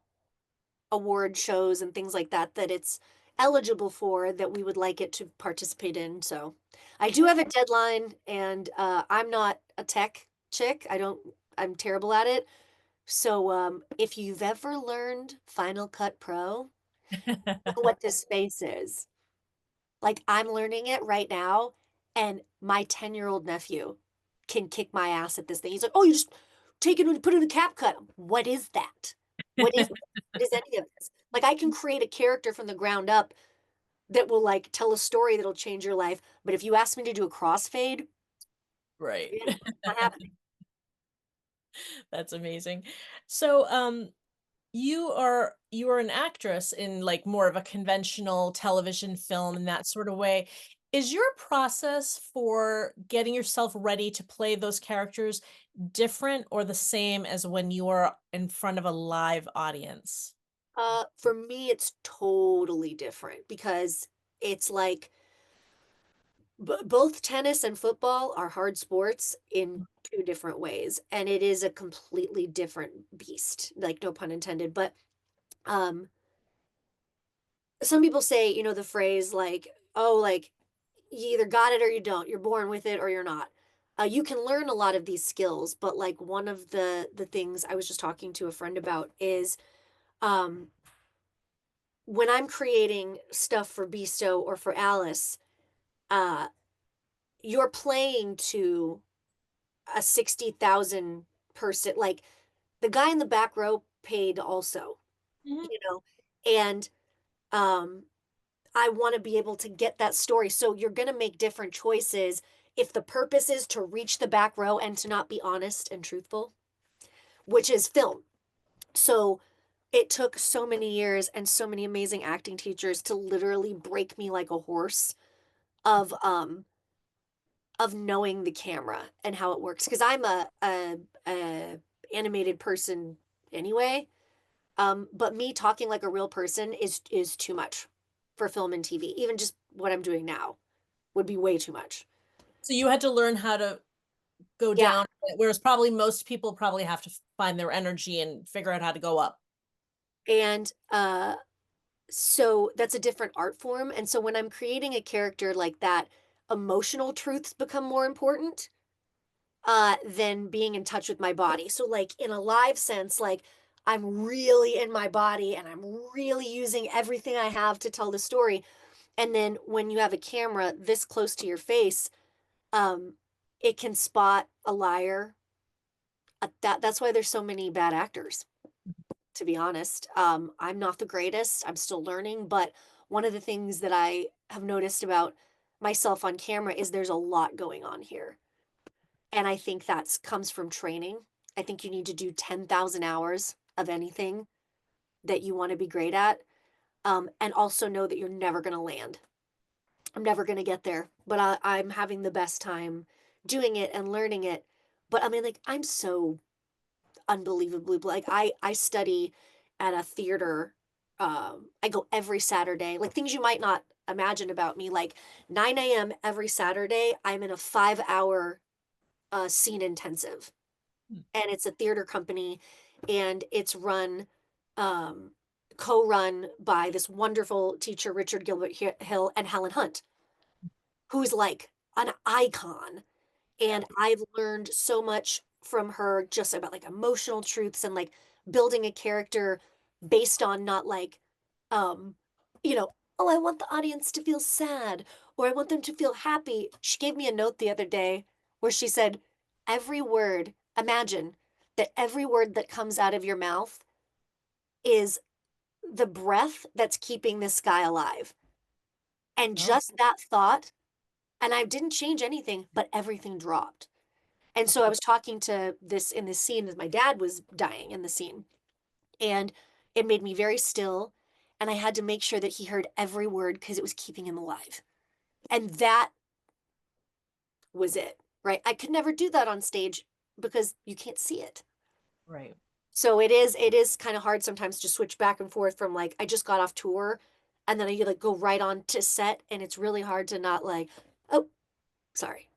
award shows and things like that that it's eligible for, that we would like it to participate in. So I do have a deadline, and I'm not a tech chick. I'm terrible at it. So if you've ever learned Final Cut Pro, you know what this space is. Like, I'm learning it right now, and my 10-year-old nephew can kick my ass at this thing. He's like, "Oh, you just take it and put it in a cap cut." What is that? What is any of this? Like, I can create a character from the ground up that will like tell a story that'll change your life. But if you ask me to do a crossfade, Right. yeah, not happening. That's amazing. So, you are an actress in like more of a conventional television film in that sort of way. Is your process for getting yourself ready to play those characters different or the same as when you are in front of a live audience? For me, it's totally different, because it's like Both tennis and football are hard sports in two different ways, and it is a completely different beast, like, no pun intended, but, um, some people say, the phrase, like, "Oh, like, you either got it or you don't. You're born with it or you're not." You can learn a lot of these skills, but, like, one of the things I was just talking to a friend about is, um, when I'm creating stuff for Beasto or for Alice, uh, you're playing to a 60,000 person, like, the guy in the back row paid also, Mhm. you know, and, um, I wanna be able to get that story, so you're gonna make different choices if the purpose is to reach the back row and to not be honest and truthful, which is film. So, it took so many years and so many amazing acting teachers to literally break me like a horse of, um of knowing the camera and how it works, because 'cause I'm a animated person anyway, but me talking like a real person is too much for film and TV. Even just what I'm doing now would be way too much. So you had to learn how to go Yeah, down, whereas probably most people probably have to find their energy and figure out how to go up. and, so that's a different art form, and so when I'm creating a character like that, emotional truths become more important, than being in touch with my body. So, like, in a live sense, like, I'm really in my body and I'm really using everything I have to tell the story. And then when you have a camera this close to your face, um, it can spot a liar. That's why there's so many bad actors, to be honest. I'm not the greatest. I'm still learning, but one of the things that I have noticed about myself on camera is there's a lot going on here. And I think that's comes from training. I think you need to do 10,000 hours of anything that you wanna be great at, and also know that you're never gonna land. I'm never gonna get there, but I'm having the best time doing it and learning it. But, I mean, like, I'm so unbelievably like, I study at a theater, I go every Saturday, like, things you might not imagine about me, like, 9 AM every Saturday, I'm in a 5-hour, scene intensive. Hmm. And it's a theater company, and it's run, um, co-run by this wonderful teacher, Richard Gilbert Hill and Helen Hunt, who's like an icon. Yeah. And I've learned so much from her just about like emotional truths and like building a character based on not like, um, oh, I want the audience to feel sad or I want them to feel happy. She gave me a note the other day where she said, every word, imagine that every word that comes out of your mouth is the breath that's keeping this guy alive. And Oh. just that thought, and I didn't change anything, but everything dropped. And so I was talking to this in this scene as my dad was dying in the scene, and it made me very still, and I had to make sure that he heard every word because it was keeping him alive. And that was it, right? I could never do that on stage because you can't see it. Right. So it is kind of hard sometimes to switch back and forth from like I just got off tour and then I like go right on to set and it's really hard to not like, oh, sorry.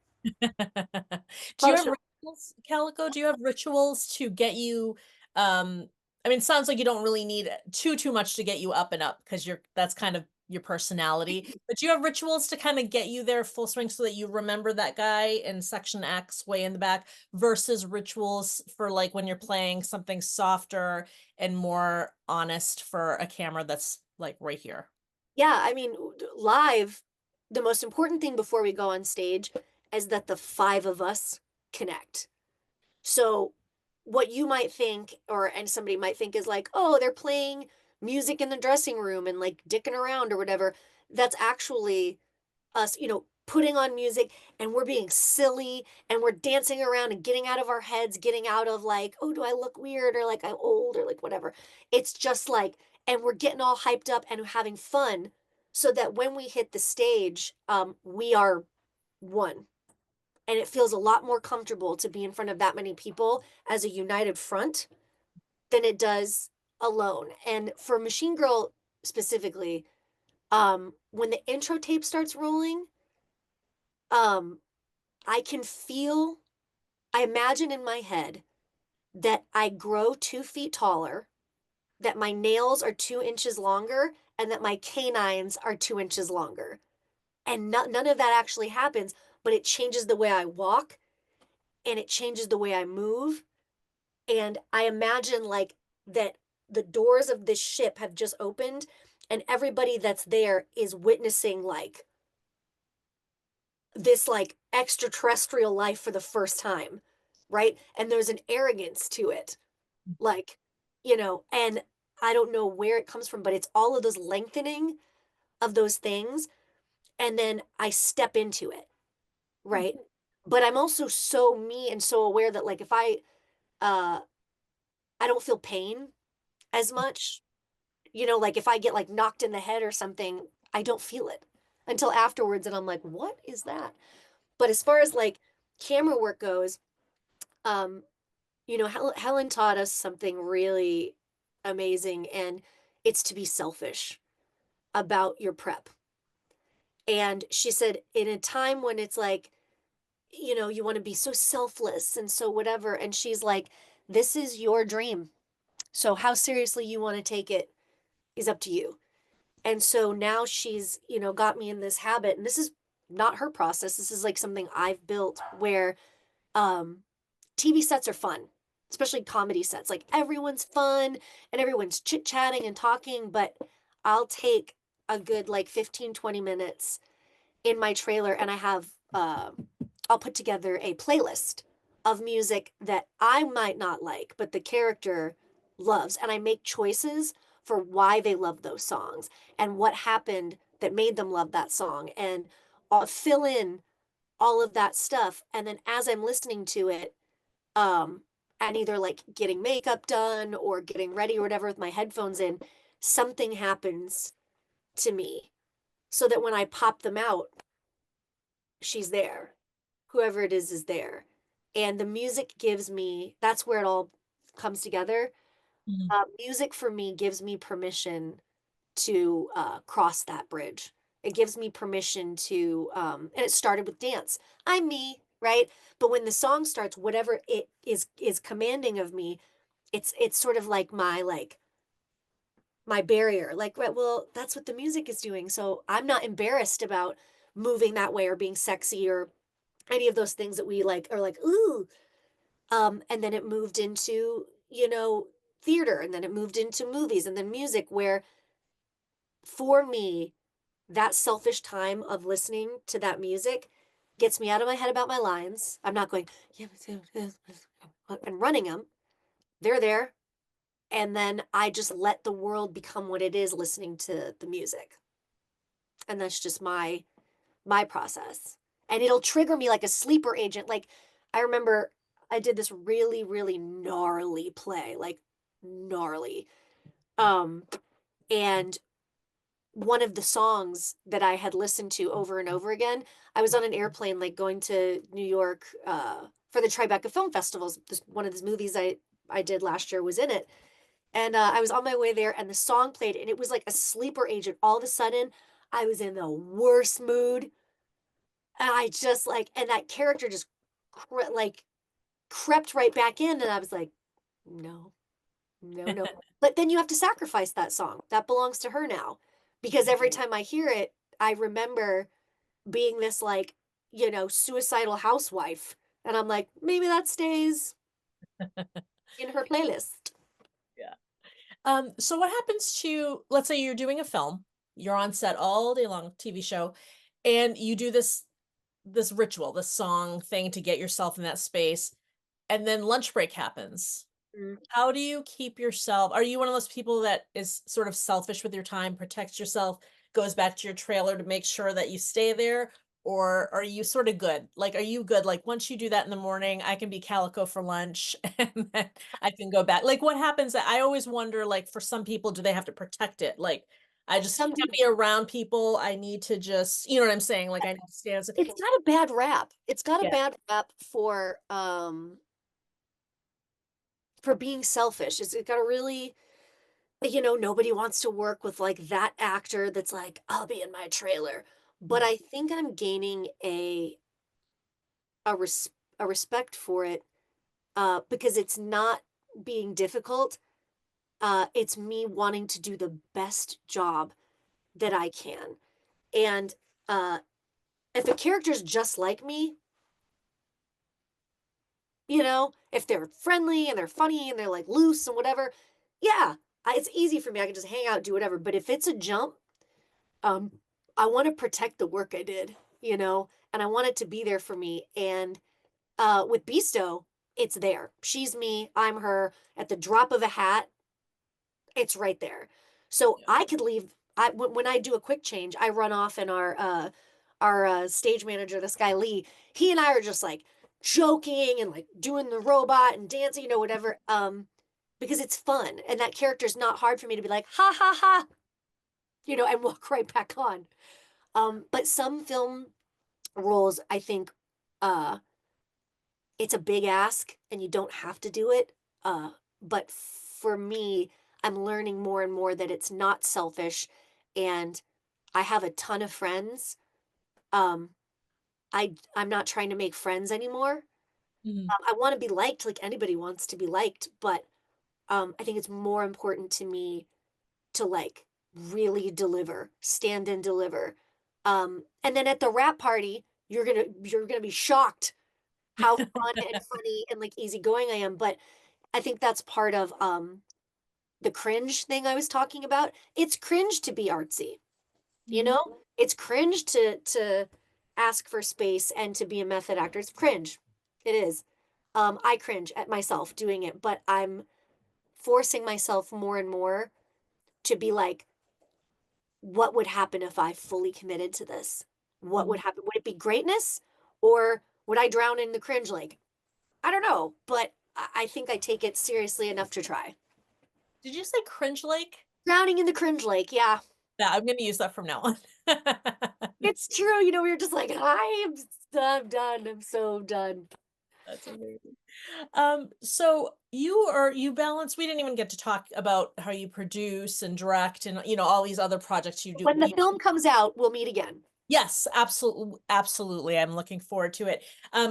Do you have Emotional. rituals, Calico? Do you have rituals to get you, um I mean, it sounds like you don't really need too much to get you up and up because you're that's kind of your personality. But do you have rituals to kind of get you there full swing so that you remember that guy in section X way in the back versus rituals for like when you're playing something softer and more honest for a camera that's like right here? Yeah, I mean, live, the most important thing before we go on stage is that the 5 of us connect. So, what you might think and somebody might think is like, "Oh, they're playing music in the dressing room and, like, dicking around or whatever." That's actually us, putting on music and we're being silly and we're dancing around and getting out of our heads, getting out of like, oh, do I look weird or like I'm old or like whatever. It's just like, and we're getting all hyped up and having fun so that when we hit the stage, we are one. And it feels a lot more comfortable to be in front of that many people as a united front than it does alone. And for Machine Girl specifically, when the intro tape starts rolling, um, I can feel, I imagine in my head that I grow 2 feet taller, that my nails are 2 inches longer, and that my canines are 2 inches longer. And none of that actually happens, but it changes the way I walk and it changes the way I move. And I imagine like that the doors of this ship have just opened and everybody that's there is witnessing like this like extraterrestrial life for the first time, right? And there's an arrogance to it. Like, and I don't know where it comes from, but it's all of those lengthening of those things and then I step into it, right? But I'm also so me and so aware that like if uh I don't feel pain as much, like if I get like knocked in the head or something, I don't feel it until afterwards and I'm like, "What is that?" But as far as like camera work goes, um Helen taught us something really amazing and it's to be selfish about your prep. And she said in a time when it's like you want to be so selfless and so whatever. And she's like, this is your dream. So how seriously you want to take it is up to you. And so now she's, got me in this habit. And this is not her process. This is like something I've built where um TV sets are fun, especially comedy sets. Like everyone's fun and everyone's chit-chatting and talking, but I'll take a good like 15, 20 minutes in my trailer and I'll put together a playlist of music that I might not like, but the character loves. And I make choices for why they love those songs and what happened that made them love that song. And I'll fill in all of that stuff. And then as I'm listening to it, um, and either like getting makeup done or getting ready or whatever with my headphones in, something happens to me so that when I pop them out, she's there. Whoever it is there. And the music gives me, that's where it all comes together. Mhm. Music for me gives me permission to cross that bridge. It gives me permission to, and it started with dance. I'm me, right? But when the song starts, whatever it is commanding of me, it's sort of like my barrier. Like, right, well, that's what the music is doing. So I'm not embarrassed about moving that way or being sexy or any of those things that we like are like, ooh. And then it moved into, theater and then it moved into movies and then music where for me, that selfish time of listening to that music gets me out of my head about my lines. I'm not going, yeah, and running them. They're there. And then I just let the world become what it is listening to the music. And that's just my process. And it'll trigger me like a sleeper agent. Like I remember I did this really, really gnarly play, like gnarly. Um, and one of the songs that I had listened to over and over again, I was on an airplane like going to New York for the Tribeca Film Festivals. One of the movies I did last year was in it. And I was on my way there and the song played and it was like a sleeper agent. All of a sudden, I was in the worst mood. And I just like, and that character just like crept right back in. And I was like, no, no, no. But then you have to sacrifice that song. That belongs to her now. Because every time I hear it, I remember being this like, suicidal housewife. And I'm like, maybe that stays in her playlist. Yeah. So what happens to, let's say you're doing a film, you're on set all day long, TV show, and you do this ritual, this song thing to get yourself in that space, and then lunch break happens. Mm. How do you keep yourself? Are you one of those people that is sort of selfish with your time, protects yourself, goes back to your trailer to make sure that you stay there? Or are you sort of good? Like, are you good? Like, once you do that in the morning, I can be Calico for lunch and then I can go back. Like, what happens? I always wonder, like, for some people, do they have to protect it? Like, I just Some can't do. be around people. I need to just, you know what I'm saying? Like, I need to stand. It's got a bad rap. It's got a Yeah. bad rap for being selfish. It's got a really, nobody wants to work with like that actor that's like, I'll be in my trailer. but Mhm. I think I'm gaining a res a respect for it, because it's not being difficult, it's me wanting to do the best job that I can, and, uh, if a character's just like me, if they're friendly and they're funny and they're, like, loose and whatever, yeah, it's easy for me, I can just hang out, do whatever, but if it's a jump, um, I wanna protect the work I did, and I want it to be there for me, and with Beasto, it's there. She's me, I'm her. At the drop of a hat, it's right there. So Yeah. I could leave. When I do a quick change, I run off, and our stage manager, this guy Lee, he and I are just like joking and like doing the robot and dancing, whatever. Because it's fun, and that character's not hard for me to be like ha ha ha, and walk right back on. But some film roles, I think, uh, it's a big ask and you don't have to do it. But for me, I'm learning more and more that it's not selfish. And I have a ton of friends. Um, I'm not trying to make friends anymore. Mhm. I want to be liked like anybody wants to be liked, but I think it's more important to me to like really deliver, stand and deliver. And then at the rap party, you're gonna be shocked how fun and funny and like easygoing I am. But I think that's part of the cringe thing I was talking about. It's cringe to be artsy, you Mhm. know? It's cringe to ask for space and to be a method actor. It's cringe. It is. I cringe at myself doing it, but I'm forcing myself more and more to be like, what would happen if I fully committed to this? What would Mhm. happen? Would it be greatness or would I drown in the cringe lake? I don't know, but I think I take it seriously enough to try. Did you say cringe lake? Drowning in the cringe lake, yeah. Yeah, I'm gonna use that from now on. It's true, we were just like, I'm done, I'm so done. That's amazing. So you balance we didn't even get to talk about how you produce and direct and, all these other projects you do. When the film comes out, we'll meet again. Yes, absolutely, absolutely. I'm looking forward to it.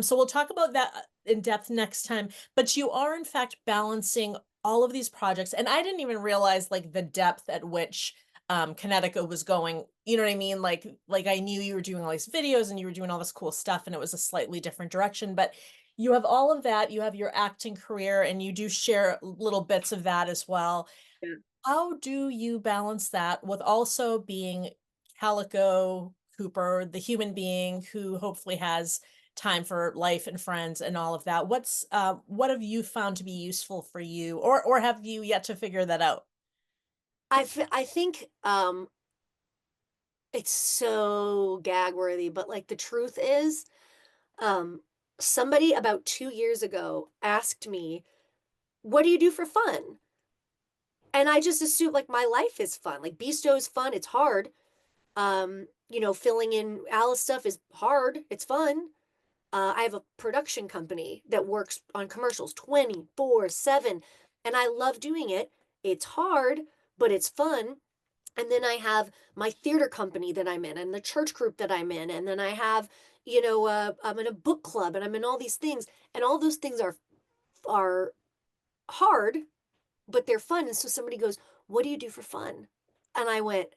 So we'll talk about that in depth next time. But you are in fact balancing all of these projects, and I didn't even realize like the depth at which Connecticut was going. You know what I mean? Like I knew you were doing all these videos and you were doing all this cool stuff, and it was a slightly different direction. But you have all of that. You have your acting career, and you do share little bits of that as well. Yeah. How do you balance that with also being Calico Cooper, the human being who hopefully has time for life and friends and all of that? What have you found to be useful for you, or have you yet to figure that out? I think it's so gag worthy, but like the truth is, um, somebody about 2 years ago asked me, "What do you do for fun?" And I just assumed like my life is fun. Like Beasto's fun, it's hard. Filling in Alice stuff is hard, it's fun. I have a production company that works on commercials 24/7, and I love doing it. It's hard, but it's fun. And then I have my theater company that I'm in, and the church group that I'm in, and then I have, I'm in a book club, and I'm in all these things, and all those things are hard, but they're fun. And so somebody goes, "What do you do for fun?" And I went,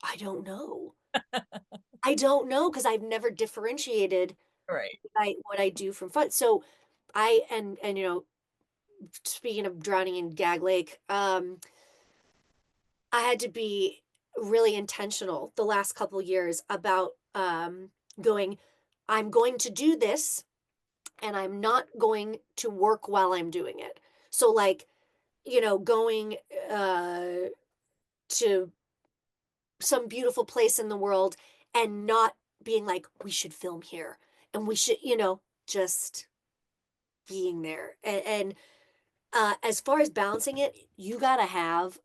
"I don't know. I don't know because I've never differentiated Right. what I do from fun." So I and speaking of drowning in Gag Lake, I had to be really intentional the last couple years about going, I'm going to do this and I'm not going to work while I'm doing it. So like, going to some beautiful place in the world and not being like, we should film here and we should, just being there. And as far as balancing it, you gotta have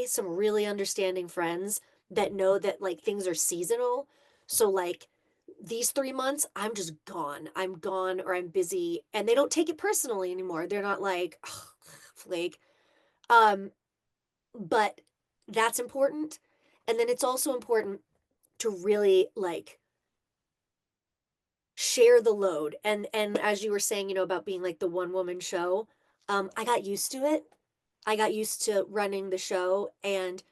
some really understanding friends that know that like things are seasonal. So like these 3 months, I'm just gone. I'm gone or I'm busy, and they don't take it personally anymore. They're not like, "Ugh, flake." Um, but that's important. And then it's also important to really like share the load. And as you were saying, about being like the one woman show, I got used to it. I got used to running the show, and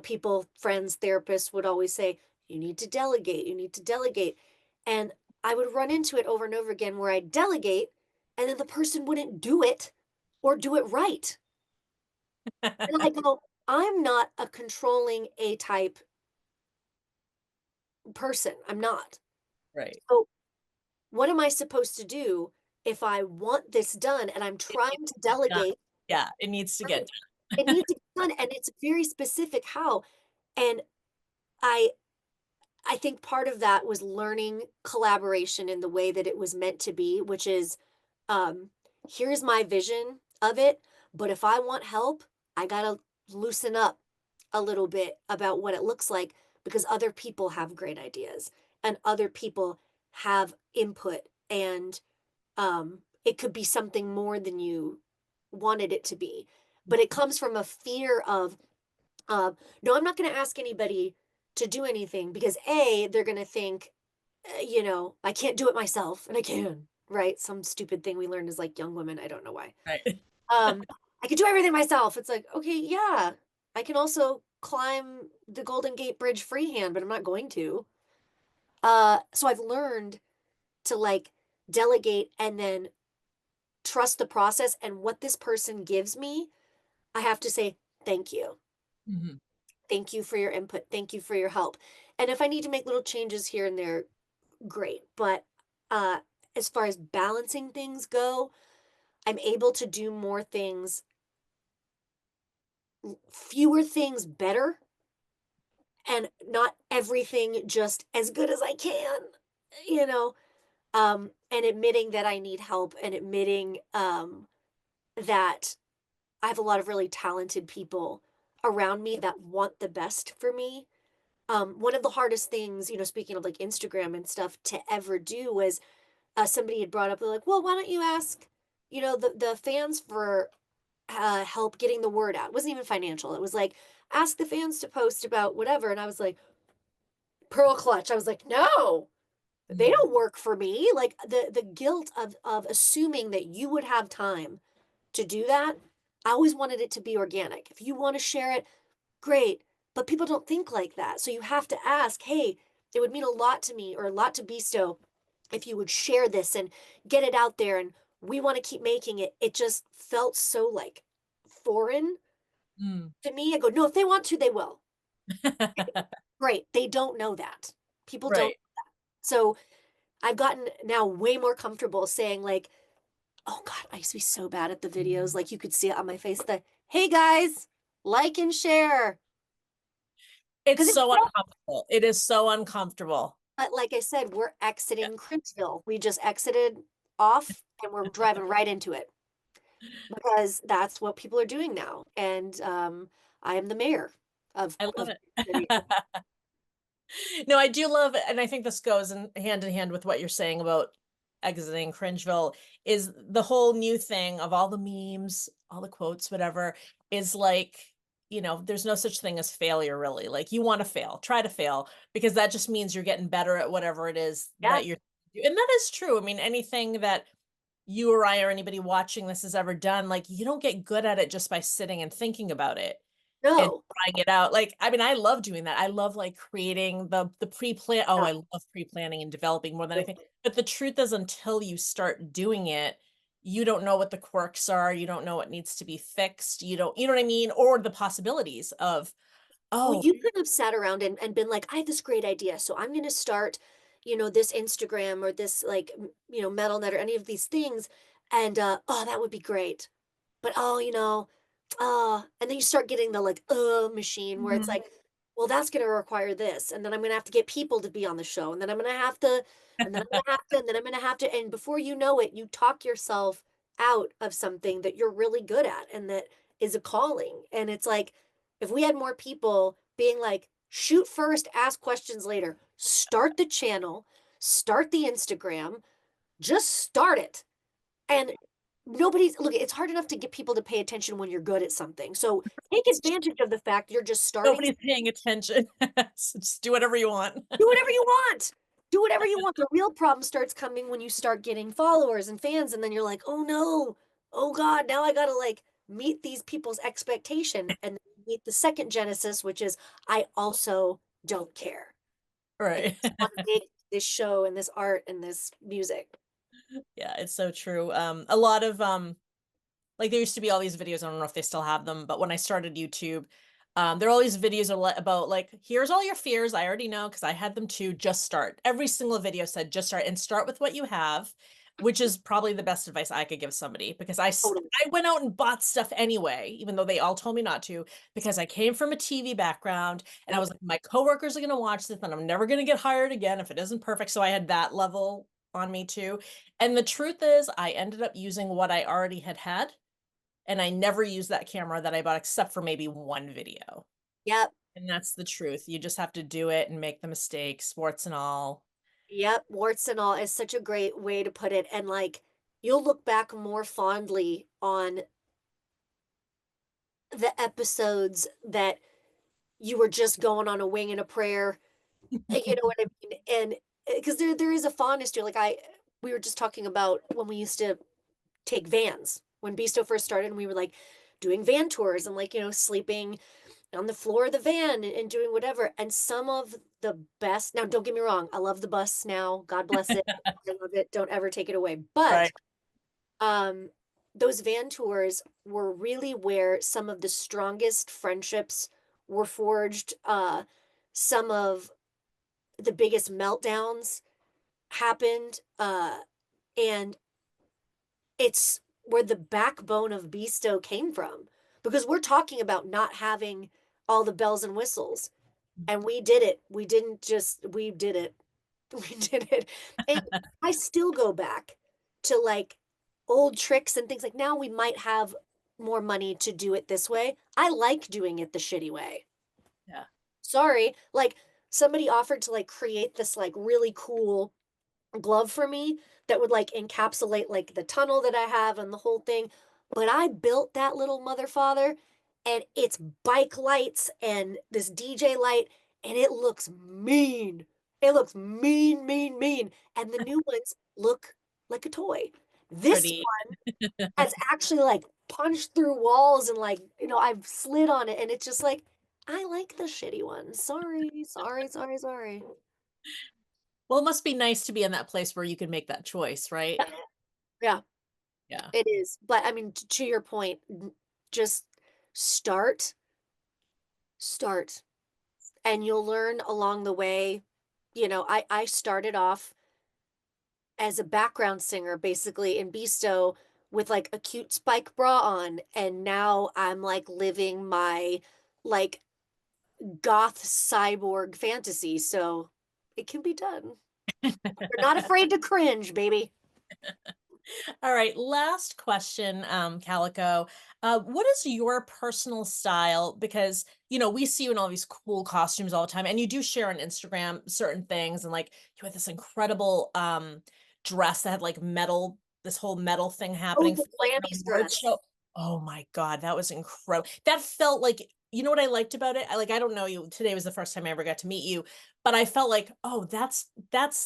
people, friends, therapists would always say, you need to delegate, you need to delegate. And I would run into it over and over again where I delegate and then the person wouldn't do it or do it right. And I go, I'm not a controlling A type person. I'm not. Right. So what am I supposed to do if I want this done and I'm It needs trying to to get done. delegate? Yeah, it needs to get Right. It done. needs to be done and it's very specific how. And I I think part of that was learning collaboration in the way that it was meant to be, which is, um, here's my vision of it, but if I want help, I gotta loosen up a little bit about what it looks like because other people have great ideas and other people have input and it could be something more than you wanted it to be. But it comes from a fear of no, I'm not going to ask anybody to do anything because A, they're going to think, I can't do it myself and I can, right? Some stupid thing we learned as like young women. I don't know why. Right. Um, I can do everything myself. It's like, okay, yeah, I can also climb the Golden Gate Bridge freehand, but I'm not going to. So I've learned to like delegate and then trust the process and what this person gives me. I have to say, thank you. Mhm. Thank you for your input. Thank you for your help. And if I need to make little changes here and there, great. But uh, as far as balancing things go, I'm able to do more things, fewer things better, and not everything just as good as I can, you know? And admitting that I need help and admitting that I have a lot of really talented people around me that want the best for me. One of the hardest things, speaking of like Instagram and stuff to ever do was somebody had brought up, they're like, well, why don't you ask, the fans for help getting the word out? It wasn't even financial. It was like, ask the fans to post about whatever. And I was like, pearl clutch. I was like, no, they Mhm. don't work for me. Like the guilt of assuming that you would have time to do that. I always wanted it to be organic. If you want to share it, great. But people don't think like that. So you have to ask, hey, it would mean a lot to me or a lot to Beasto if you would share this and get it out there. And we want to keep making it. It just felt so like foreign Mm. to me. I go, no, if they want to, they will. Great. They don't know that. People don't. Right. So I've gotten now way more comfortable saying, like, oh God, I used to be so bad at the videos. Like you could see it on my face. The hey guys, like and share. It's Because it's so so uncomfortable. It is so uncomfortable. but like I said, we're Yeah. exiting Crimsville. We just exited off and we're driving right into it because that's what people are doing now. And I am the mayor I love of it. city. No, I do love it, and I think this goes in hand with what you're saying about exiting Cringeville, is the whole new thing of all the memes, all the quotes, whatever, is like, there's no such thing as failure, really. Like, you want to fail, try to fail, because that just means you're getting better at whatever it is Yeah. that you're and that is true. I mean, anything that you or I or anybody watching this has ever done, like, you don't get good at it just by sitting and thinking about it and No. trying it out. Like, I mean, I love doing that. I love like creating the pre-plan. Oh, Yeah. I love pre-planning and developing more than anything. But the truth is, until you start doing it, you don't know what the quirks are. You don't know what needs to be fixed. You know what I mean? Or the possibilities of, Well, oh, you could have sat around and been like, I have this great idea. So I'm going to start, this Instagram or this like, MetalNet or any of these things. And, oh, that would be great. But, oh, and then you start getting the like, machine where it's mhm, like, well, that's going to require this. And then I'm going to have to get people to be on the show. And then I'm going to have to, and then I'm going to have to, and then I'm going to have to. And before you know it, you talk yourself out of something that you're really good at and that is a calling. And it's like, if we had more people being like, shoot first, ask questions later, start the channel, start the Instagram, just start it. And nobody's look, it's hard enough to get people to pay attention when you're good at something. So take It's true. advantage of the fact you're just starting. Nobody's paying attention. So just do whatever you want. Do whatever you want. Do whatever you want. The real problem starts coming when you start getting followers and fans, and then you're like, "Oh no. Oh god, now I gotta, like, meet these people's expectation." And then you meet the second genesis, which is, "I also don't care. I Right. just wanna make this show and this art and this music." Yeah, it's so true. A lot of, like, there used to be all these videos, I don't know if they still have them, but when I started YouTube, there are all these videos about, like, "Here's all your fears, I already know because I had them too, just start." Every single video said, "Just start, and start with what you have," which is probably the best advice I could give somebody because Totally. I went out and bought stuff anyway, even though they all told me not to, because I came from a TV background, and I Yep. was like, "My coworkers are gonna watch this, and I'm never gonna get hired again if it isn't perfect," so I had that level on me too, and the truth is, I ended up using what I already had, and I never used that camera that I bought except for maybe one video, Yep. and that's the truth. You just have to do it and make the mistakes, warts and all. Yep. Warts and all is such a great way to put it, and, like, you'll look back more fondly on the episodes that you were just going on a wing and a prayer, you know what I mean? And, because there is a fondness to it, like, we were just talking about when we used to take vans, when Beasto first started, and we were, like, doing van tours and, like, sleeping on the floor of the van and doing whatever, and some of the best now, don't get me wrong, I love the bus now, God bless it, I love it, don't ever take it away, but, Right. um, those van tours were really where some of the strongest friendships were forged, some of the biggest meltdowns happened, and it's where the backbone of Beasto came from, because we're talking about not having all the bells and whistles, and we did it. We did it. We did it, and I still go back to, like, old tricks and things, like, now we might have more money to do it this way. I like doing it the shitty way. Yeah. Sorry, like, somebody offered to, like, create this, like, really cool glove for me that would, like, encapsulate, like, the tunnel that I have and the whole thing, but I built that little mother father, and it's bike lights and this DJ light, and it looks mean. It looks mean, mean, mean, and the new ones look like a toy. This Pretty. one has actually, like, punched through walls and, like, I've slid on it, and it's just like, I like the shitty ones. Sorry, sorry, sorry, sorry. Well, it must be nice to be in that place where you can make that choice, right? Yeah, yeah. Yeah. It is, but I mean, t to your point, n just start, start, and you'll learn along the way. I started off as a background singer, basically, in Beasto with, like, a cute spike bra on, and now I'm, like, living my, like, goth cyborg fantasy, so it can be done. You're not afraid to cringe, baby. All right, last question, Calico. What is your personal style? Because we see you in all these cool costumes all the time, and you do share on Instagram certain things, and like you had this incredible dress that had like metal, this whole metal thing Oh, happening the for like an Grammys award dress. show. Oh my God, that was incredible. That felt like what I liked about it. I don't know you. Today was the first time I ever got to meet you, but I felt like, oh, that's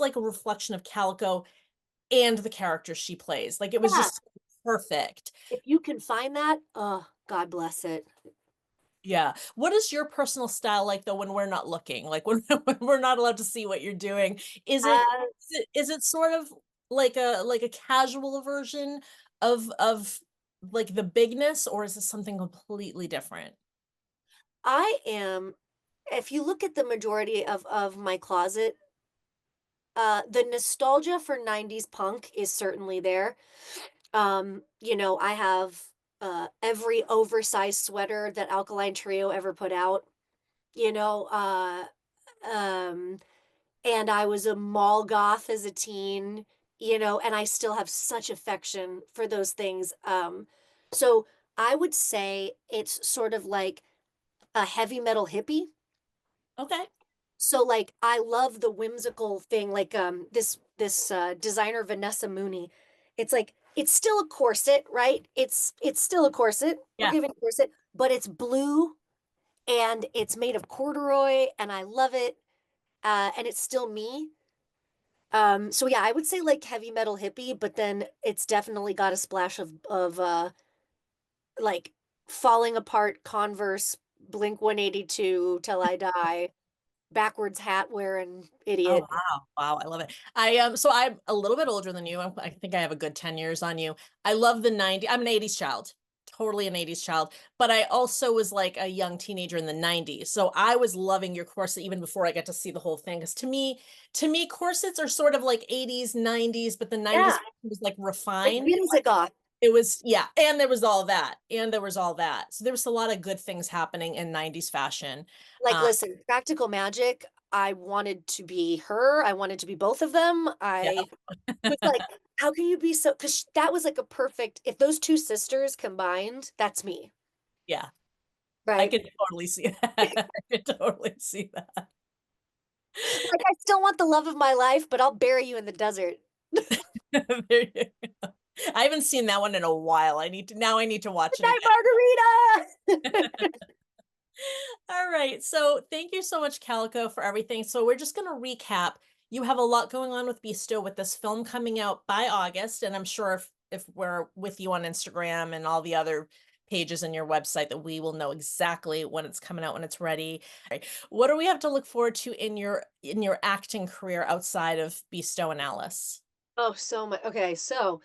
like a reflection of Calico and the character she plays. Like, it was Yeah, just perfect. if you can find that, God bless it. Yeah. What is your personal style like, though, when we're not looking? Like, when when we're not allowed to see what you're doing? Is it Uh is it sort of like a casual version of, like, the bigness, or is this something completely different? I am if you look at the majority of my closet, the nostalgia for 90s punk is certainly there. I have, every oversized sweater that Alkaline Trio ever put out, you know, um, and I was a mall goth as a teen, and I still have such affection for those things. So I would say it's sort of like a heavy metal hippie. Okay. So, like, I love the whimsical thing, like, this designer, Vanessa Mooney. It's like it's still a corset, right? It's still a corset. We're Yeah. giving a corset, but it's blue and it's made of corduroy and I love it. And it's still me. So yeah, I would say like heavy metal hippie, but then it's definitely got a splash of like falling apart Converse, Blink 182 till I die, backwards hat wearing Oh, idiot. wow. Wow, I love it. So I'm a little bit older than you. I think I have a good 10 years on you. I love the 90s. I'm an 80s child. Totally an 80s child. But I also was like a young teenager in the 90s. So I was loving your corset even before I got to see the whole thing. Because to me, corsets are sort of like 80s, 90s, but the Yeah, 90s was like like refined. Whimsicott. It was, yeah, and there was all that. And there was all that. So there was a lot of good things happening in 90s fashion. Like, Um, listen, Practical Magic, I wanted to be her. I wanted to be both of them. yeah, I was like, how can you be so? Because that was like a perfect, if those two sisters combined, that's me, yeah. I right? could totally see that. I could totally see that. Like, I still want the love of my life, but I'll bury you in the desert. There you go. I haven't seen that one in a while. I need to watch it Night, again. Margarita. All right. So thank you so much, Calico, for everything. So we're just going to recap. You have a lot going on with Beasto with this film coming out by August, and I'm sure if we're with you on Instagram and all the other pages in your website that we will know exactly when it's coming out when it's ready. What do we have to look forward to in your acting career outside of Beasto and Alice? Oh, so much. Okay, so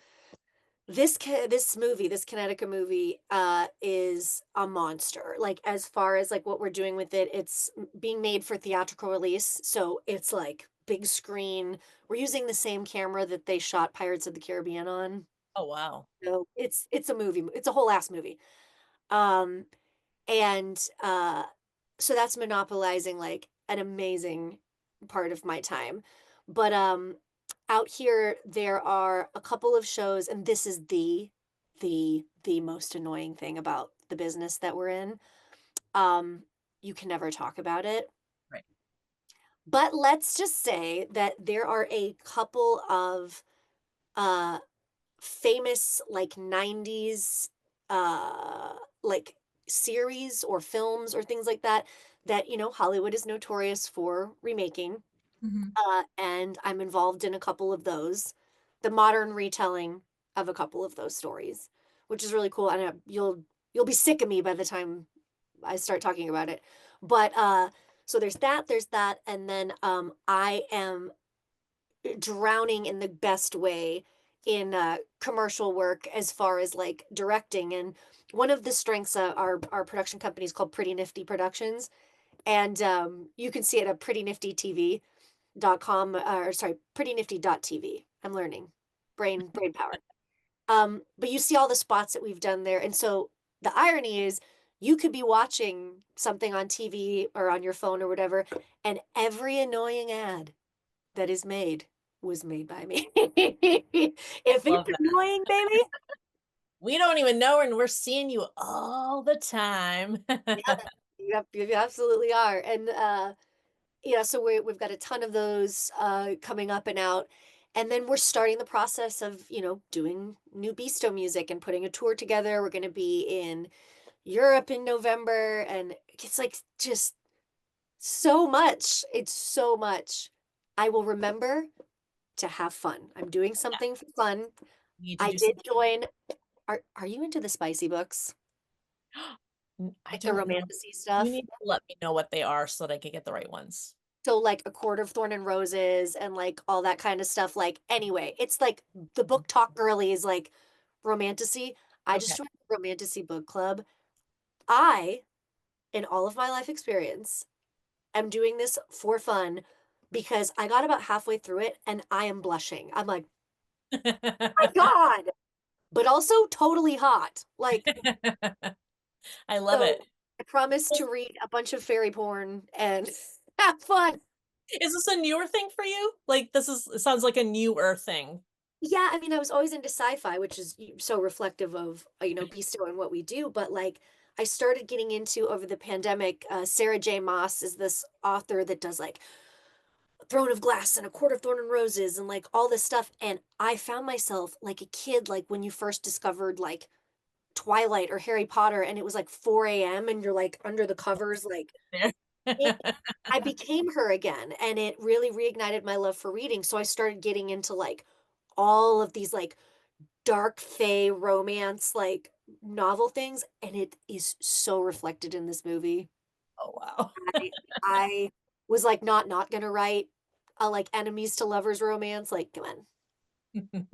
this movie, this Connecticut movie, is a monster. Like as far as like what we're doing with it, it's being made for theatrical release, so it's like big screen. We're using the same camera that they shot Pirates of the Caribbean on. Oh, wow. So it's a movie. It's a whole ass movie. Um, and so that's monopolizing like an amazing part of my time. But out here there are a couple of shows, and this is the most annoying thing about the business that we're in. Um, you can never talk about it. Right. But let's just say that there are a couple of uh famous like 90s like series or films or things like that that Hollywood is notorious for remaking, Mhm. and I'm involved in a couple of those, the modern retelling of a couple of those stories, which is really cool. And you'll be sick of me by the time I start talking about it. But so there's that, and then I am drowning in the best way in commercial work as far as like directing. And one of the strengths of our production company is called Pretty Nifty Productions, and you can see it at prettyniftytv.com, or sorry, prettynifty.tv. I'm learning, brain power. But you see all the spots that we've done there, and so the irony is you could be watching something on TV or on your phone or whatever, and every annoying ad that is made was made by me. If it's Love that. annoying, baby. We don't even know, and we're seeing you all the time. Yeah, you absolutely are. And yeah, so we've got a ton of those coming up and out. And then we're starting the process of, doing new Beasto music and putting a tour together. We're going to be in Europe in November, and it's like just so much. It's so much. I will remember to have fun. I'm doing Yeah, something for fun. we need to I do did some. join. Are you into the spicy books? I Like the don't know. romanticy You stuff? need to let me know what they are so that I can get the right ones. So like A Court of Thorn and Roses and like all that kind of stuff. Like anyway, it's like the book talk girly is like romanticy. I just Okay. joined the romanticy book club. I, in all of my life experience, am doing this for fun because I got about halfway through it and I am blushing. I'm like, my God, but also totally hot. Like, I love it. so I promise to read a bunch of fairy porn and have fun. Is this a newer thing for you? Like it sounds like a newer thing. Yeah, I mean, I was always into sci-fi, which is so reflective of, Beasto and what we do. But like, I started getting into over the pandemic. Sarah J. Maas is this author that does like Throne of Glass and A Court of Thorn and Roses and like all this stuff. And I found myself like a kid, like when you first discovered like Twilight or Harry Potter, and it was like 4 a.m. and you're like under the covers, like There. it, I became her again, and it really reignited my love for reading. So I started getting into like all of these like dark fae romance like novel things, and it is so reflected in this movie. Oh, wow. I I was like not gonna write a like enemies to lovers romance. Like, come on.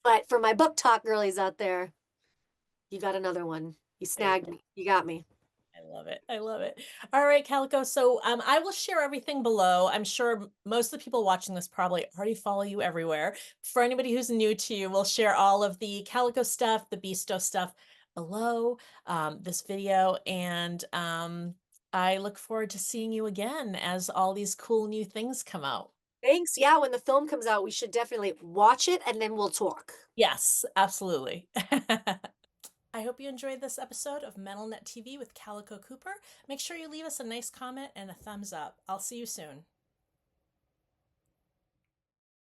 But for my book talk girlies out there, you got another one. You There you snagged go. me. You got me. I love it. I love it. All right, Calico. So I will share everything below. I'm sure most of the people watching this probably already follow you everywhere. For anybody who's new to you, we'll share all of the Calico stuff, the Beasto stuff below this video. And I look forward to seeing you again as all these cool new things come out. Thanks. Yeah, when the film comes out, we should definitely watch it and then we'll talk. Yes, absolutely. I hope you enjoyed this episode of MetalNet TV with Calico Cooper. Make sure you leave us a nice comment and a thumbs up. I'll see you soon.